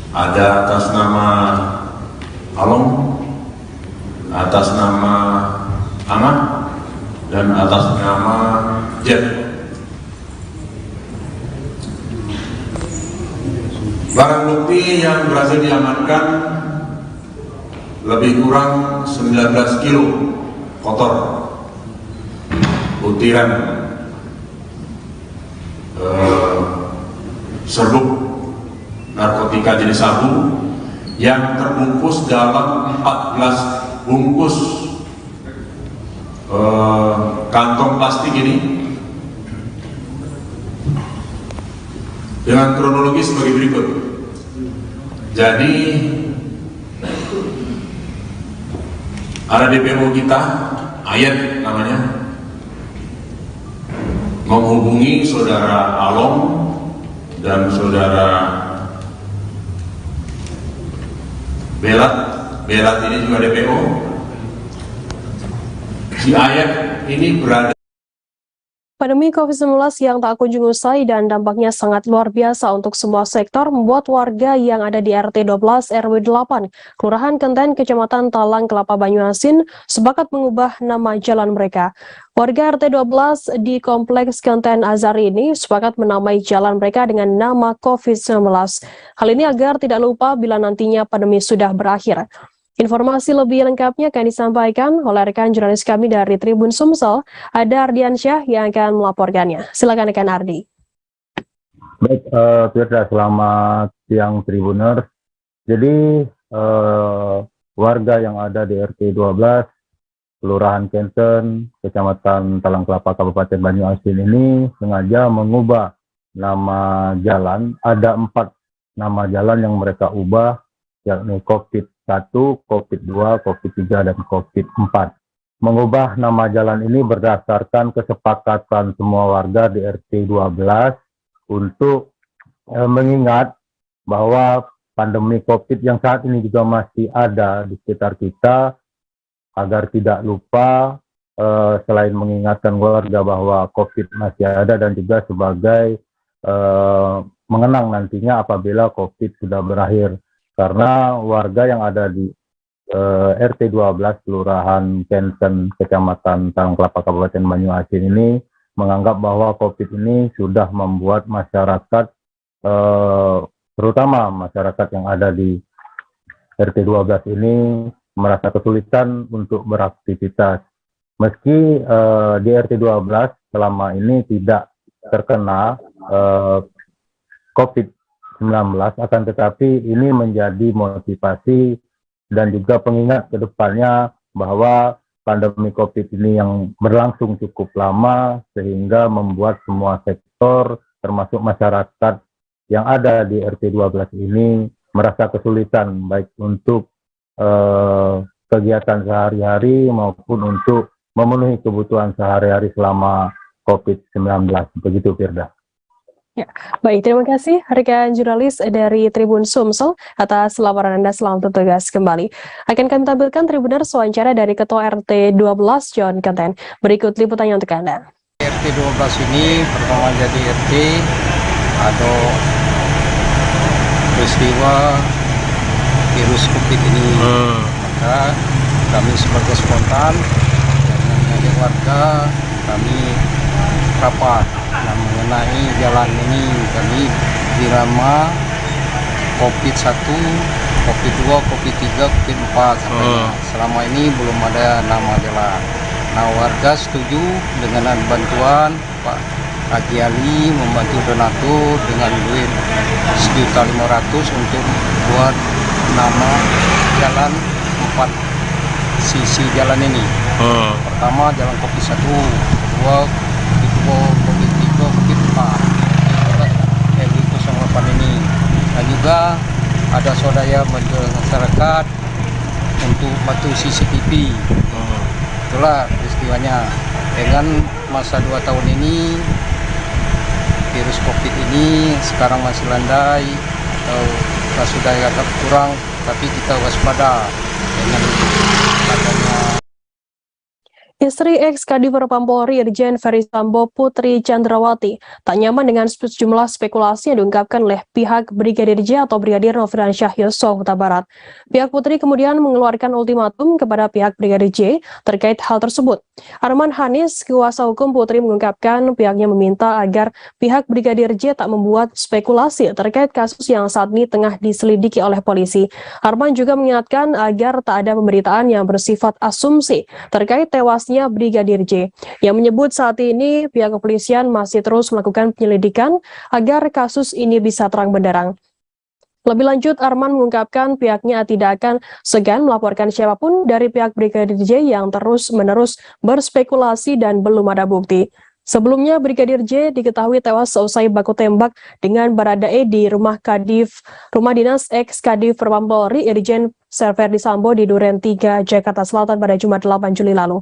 Ada atas nama Along, atas nama Aman, dan atas nama Jet. Barang bukti yang berhasil diamankan lebih kurang 19 kilo kotor butiran serbuk narkotika jenis sabu yang terbungkus dalam 14 bungkus kantong plastik ini dengan kronologi sebagai berikut. Jadi ada DPO kita, Ayat namanya, menghubungi saudara Alom dan saudara Berat ini juga DPO. Si Ayat ini berada.
Pandemi COVID-19 yang tak kunjung usai dan dampaknya sangat luar biasa untuk semua sektor membuat warga yang ada di RT 12 RW 8, Kelurahan Kenten, Kecamatan Talang Kelapa Banyuasin, sepakat mengubah nama jalan mereka. Warga RT 12 di Kompleks Kenten Azari ini sepakat menamai jalan mereka dengan nama COVID-19. Hal ini agar tidak lupa bila nantinya pandemi sudah berakhir. Informasi lebih lengkapnya akan disampaikan oleh rekan jurnalis kami dari Tribun Sumsel, ada Ardiansyah yang akan melaporkannya. Silakan rekan Ardi.
Baik, Firda, selamat siang Tribuners. Jadi warga yang ada di RT 12, Kelurahan Kenten, Kecamatan Talang Kelapa, Kabupaten Banyuasin ini sengaja mengubah nama jalan. Ada 4 nama jalan yang mereka ubah, yakni COVID-1, COVID-2, COVID-3, dan COVID-4. Mengubah nama jalan ini berdasarkan kesepakatan semua warga di RT 12 untuk mengingat bahwa pandemi COVID yang saat ini juga masih ada di sekitar kita, agar tidak lupa selain mengingatkan warga bahwa COVID masih ada dan juga sebagai mengenang nantinya apabila COVID sudah berakhir. Karena warga yang ada di RT 12 Kelurahan Kenten, Kecamatan Talang Kelapa, Kabupaten Banyuasin ini menganggap bahwa COVID ini sudah membuat masyarakat, terutama masyarakat yang ada di RT 12 ini merasa kesulitan untuk beraktivitas. Meski di RT 12 selama ini tidak terkena COVID-19, akan tetapi ini menjadi motivasi dan juga pengingat ke depannya bahwa pandemi COVID ini yang berlangsung cukup lama sehingga membuat semua sektor termasuk masyarakat yang ada di RT 12 ini merasa kesulitan baik untuk kegiatan sehari-hari maupun untuk memenuhi kebutuhan sehari-hari selama COVID-19. Begitu, Firda.
Ya, baik, terima kasih rekan jurnalis dari Tribun Sumsel atas laporan Anda. Selamat bertugas kembali. Akan kami tampilkan Tribuners wawancara dari Ketua RT 12 John Kenten. Berikut liputannya untuk Anda.
RT 12 ini pertama jadi RT atau peristiwa virus COVID ini. Maka maka kami sebagai spontan dan mengajak warga kami rapat. Nah, mengenai jalan ini kami dirama COVID-1, COVID-2, COVID-3, COVID-4 selama ini belum ada nama jalan. Nah, warga setuju dengan bantuan Pak Haji Ali membantu donatur dengan duit 1.500.000 untuk buat nama jalan 4 sisi jalan ini. Pertama jalan COVID-1, kedua COVID-3, COVID-4 RW 08 ini. Dan juga ada swadaya masyarakat untuk bantu CCTV. Itulah peristiwanya. Dengan masa 2 tahun ini virus COVID ini sekarang masih landai atau sudah agak kurang, tapi kita waspada dengan adanya.
Istri ex-Kadif Propam Polri Irjen Ferry Sambo Putri Chandrawati tak nyaman dengan sejumlah spekulasi yang diungkapkan oleh pihak Brigadir J atau Brigadir Nofriansyah Yosua Huta Barat. Pihak Putri kemudian mengeluarkan ultimatum kepada pihak Brigadir J terkait hal tersebut. Arman Hanis, kuasa hukum Putri, mengungkapkan pihaknya meminta agar pihak Brigadir J tak membuat spekulasi terkait kasus yang saat ini tengah diselidiki oleh polisi. Arman juga mengingatkan agar tak ada pemberitaan yang bersifat asumsi terkait tewasnya Brigadir J, yang menyebut saat ini pihak kepolisian masih terus melakukan penyelidikan agar kasus ini bisa terang benderang. Lebih lanjut, Arman mengungkapkan pihaknya tidak akan segan melaporkan siapapun dari pihak Brigadir J yang terus-menerus berspekulasi dan belum ada bukti. Sebelumnya, Brigadir J diketahui tewas seusai baku tembak dengan Baradae di rumah dinas ex-Kadif Propam Polri Irjen Ferdy Sambo di Duren 3, Jakarta Selatan pada Jumat 8 Juli lalu.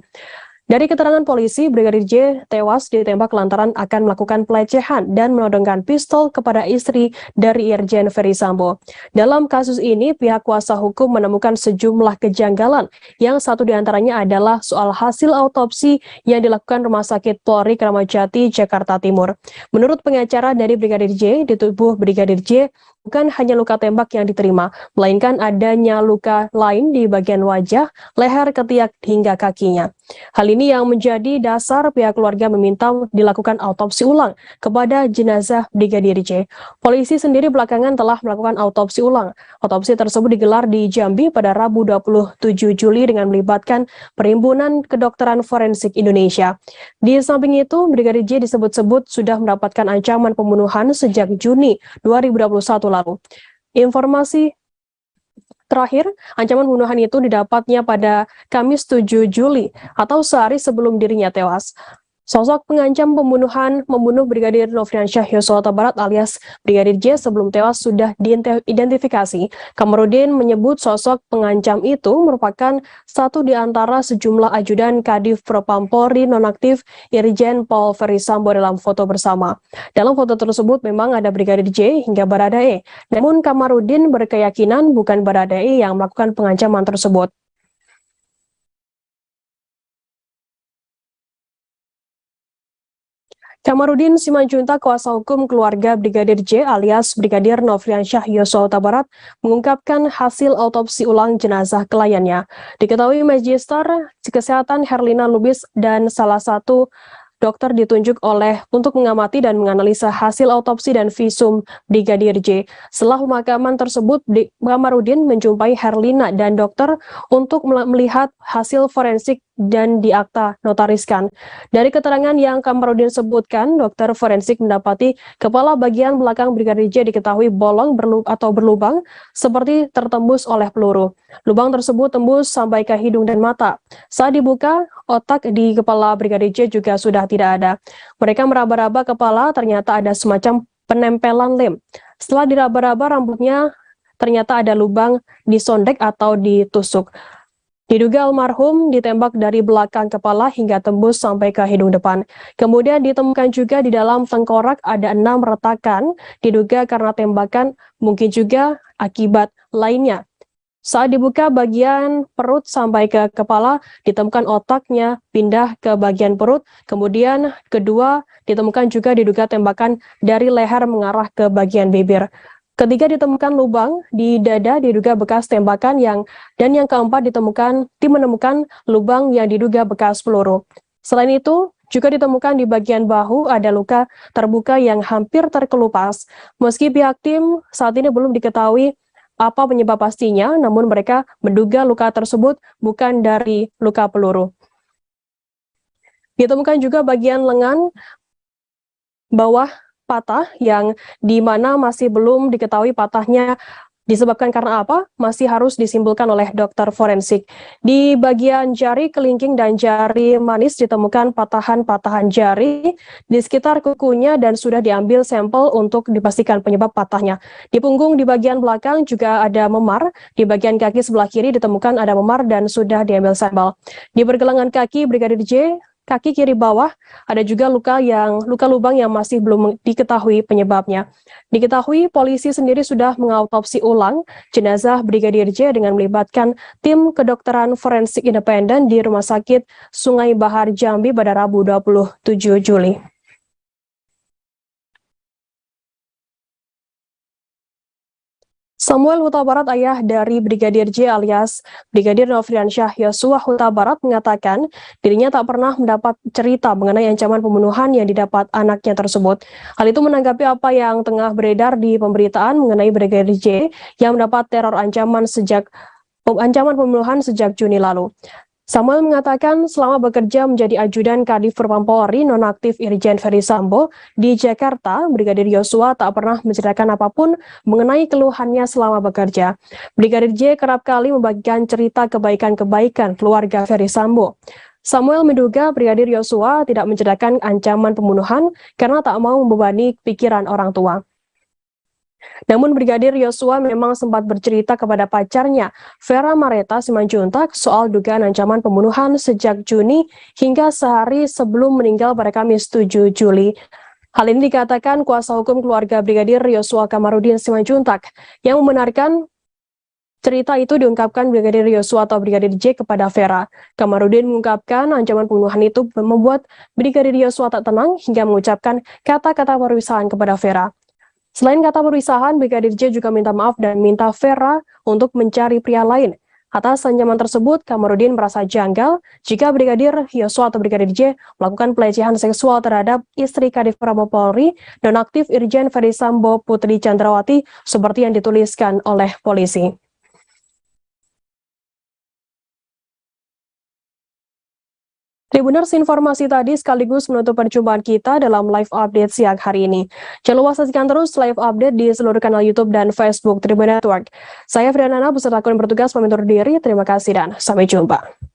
Dari keterangan polisi, Brigadir J tewas ditembak lantaran akan melakukan pelecehan dan menodongkan pistol kepada istri dari Irjen Ferdy Sambo. Dalam kasus ini, pihak kuasa hukum menemukan sejumlah kejanggalan, yang satu diantaranya adalah soal hasil autopsi yang dilakukan Rumah Sakit Polri Kramat Jati, Jakarta Timur. Menurut pengacara dari Brigadir J, di tubuh Brigadir J bukan hanya luka tembak yang diterima, melainkan adanya luka lain di bagian wajah, leher, ketiak, hingga kakinya. Hal ini yang menjadi dasar pihak keluarga meminta dilakukan autopsi ulang kepada jenazah Brigadir J. Polisi sendiri belakangan telah melakukan autopsi ulang. Autopsi tersebut digelar di Jambi pada Rabu 27 Juli dengan melibatkan Perhimpunan Kedokteran Forensik Indonesia. Di samping itu, Brigadir J disebut-sebut sudah mendapatkan ancaman pembunuhan sejak Juni 2021 lalu. Informasi terakhir, ancaman pembunuhan itu didapatnya pada Kamis 7 Juli atau sehari sebelum dirinya tewas. Sosok pengancam pembunuhan membunuh Brigadir Nofriansyah Yosua Huta Barat alias Brigadir J sebelum tewas sudah diidentifikasi. Kamarudin menyebut sosok pengancam itu merupakan satu di antara sejumlah ajudan Kadif Propam Polri nonaktif Irjen Pol Ferdy Sambo dalam foto bersama. Dalam foto tersebut memang ada Brigadir J hingga Baradae, namun Kamarudin berkeyakinan bukan Baradae yang melakukan pengancaman tersebut. Kamarudin Simanjuntak, kuasa hukum keluarga Brigadir J alias Brigadir Nofriansyah Yosua Huta Barat, mengungkapkan hasil autopsi ulang jenazah kliennya. Diketahui Magister Kesehatan Herlina Lubis dan salah satu dokter ditunjuk untuk mengamati dan menganalisa hasil autopsi dan visum Brigadir J. Setelah pemakaman tersebut, Kamarudin menjumpai Herlina dan dokter untuk melihat hasil forensik dan diakta notariskan. Dari keterangan yang Kamarudin sebutkan, dokter forensik mendapati kepala bagian belakang Brigadir J diketahui bolong atau berlubang seperti tertembus oleh peluru. Lubang tersebut tembus sampai ke hidung dan mata. Saat dibuka, otak di kepala Brigadir J juga sudah tidak ada. Mereka meraba-raba kepala, ternyata ada semacam penempelan lem. Setelah diraba-raba rambutnya, ternyata ada lubang disondek atau ditusuk. Diduga almarhum ditembak dari belakang kepala hingga tembus sampai ke hidung depan. Kemudian ditemukan juga di dalam tengkorak ada 6 retakan, diduga karena tembakan, mungkin juga akibat lainnya. Saat dibuka bagian perut sampai ke kepala, ditemukan otaknya pindah ke bagian perut. Kemudian kedua, ditemukan juga diduga tembakan dari leher mengarah ke bagian bibir. Ketiga ditemukan lubang di dada diduga bekas tembakan dan yang keempat tim menemukan lubang yang diduga bekas peluru. Selain itu, juga ditemukan di bagian bahu ada luka terbuka yang hampir terkelupas. Meski pihak tim saat ini belum diketahui apa penyebab pastinya, namun mereka menduga luka tersebut bukan dari luka peluru. Ditemukan juga bagian lengan bawah patah yang di mana masih belum diketahui patahnya disebabkan karena apa, masih harus disimpulkan oleh dokter forensik. Di bagian jari kelingking dan jari manis ditemukan patahan-patahan jari di sekitar kukunya dan sudah diambil sampel untuk dipastikan penyebab patahnya. Di punggung di bagian belakang juga ada memar, di bagian kaki sebelah kiri ditemukan ada memar dan sudah diambil sampel. Di pergelangan kaki Brigadir J, kaki kiri bawah ada juga luka lubang yang masih belum diketahui penyebabnya. Diketahui polisi sendiri sudah mengautopsi ulang jenazah Brigadir J dengan melibatkan tim kedokteran forensik independen di Rumah Sakit Sungai Bahar Jambi pada Rabu 27 Juli. Samuel Huta Barat, ayah dari Brigadir J alias Brigadir Nofriansyah Yosua Huta Barat, mengatakan dirinya tak pernah mendapat cerita mengenai ancaman pembunuhan yang didapat anaknya tersebut. Hal itu menanggapi apa yang tengah beredar di pemberitaan mengenai Brigadir J yang mendapat teror ancaman pembunuhan sejak Juni lalu. Samuel mengatakan selama bekerja menjadi ajudan Kadif Propam Polri nonaktif Irjen Ferry Sambo di Jakarta, Brigadir Yosua tak pernah menceritakan apapun mengenai keluhannya selama bekerja. Brigadir J kerap kali membagikan cerita kebaikan-kebaikan keluarga Ferry Sambo. Samuel menduga Brigadir Yosua tidak menceritakan ancaman pembunuhan karena tak mau membebani pikiran orang tua. Namun Brigadir Yosua memang sempat bercerita kepada pacarnya, Vera Mareta Simanjuntak, soal dugaan ancaman pembunuhan sejak Juni hingga sehari sebelum meninggal pada Kamis 7 Juli. Hal ini dikatakan kuasa hukum keluarga Brigadir Yosua Kamarudin Simanjuntak yang membenarkan cerita itu diungkapkan Brigadir Yosua atau Brigadir J kepada Vera. Kamarudin mengungkapkan ancaman pembunuhan itu membuat Brigadir Yosua tak tenang hingga mengucapkan kata-kata perpisahan kepada Vera. Selain kata perpisahan, Brigadir J juga minta maaf dan minta Vera untuk mencari pria lain. Atas ancaman tersebut, Kamarudin merasa janggal jika Brigadir Yosua atau Brigadir J melakukan pelecehan seksual terhadap istri Kadif Propam Polri, nonaktif Irjen Ferry Sambo Putri Chandrawati, seperti yang dituliskan oleh polisi. Tribuners, informasi tadi sekaligus menutup perjumpaan kita dalam live update siang hari ini. Jangan lupa saksikan terus live update di seluruh kanal YouTube dan Facebook Tribun Network. Saya Fridanana beserta kru yang bertugas pamit undur diri. Terima kasih dan sampai jumpa.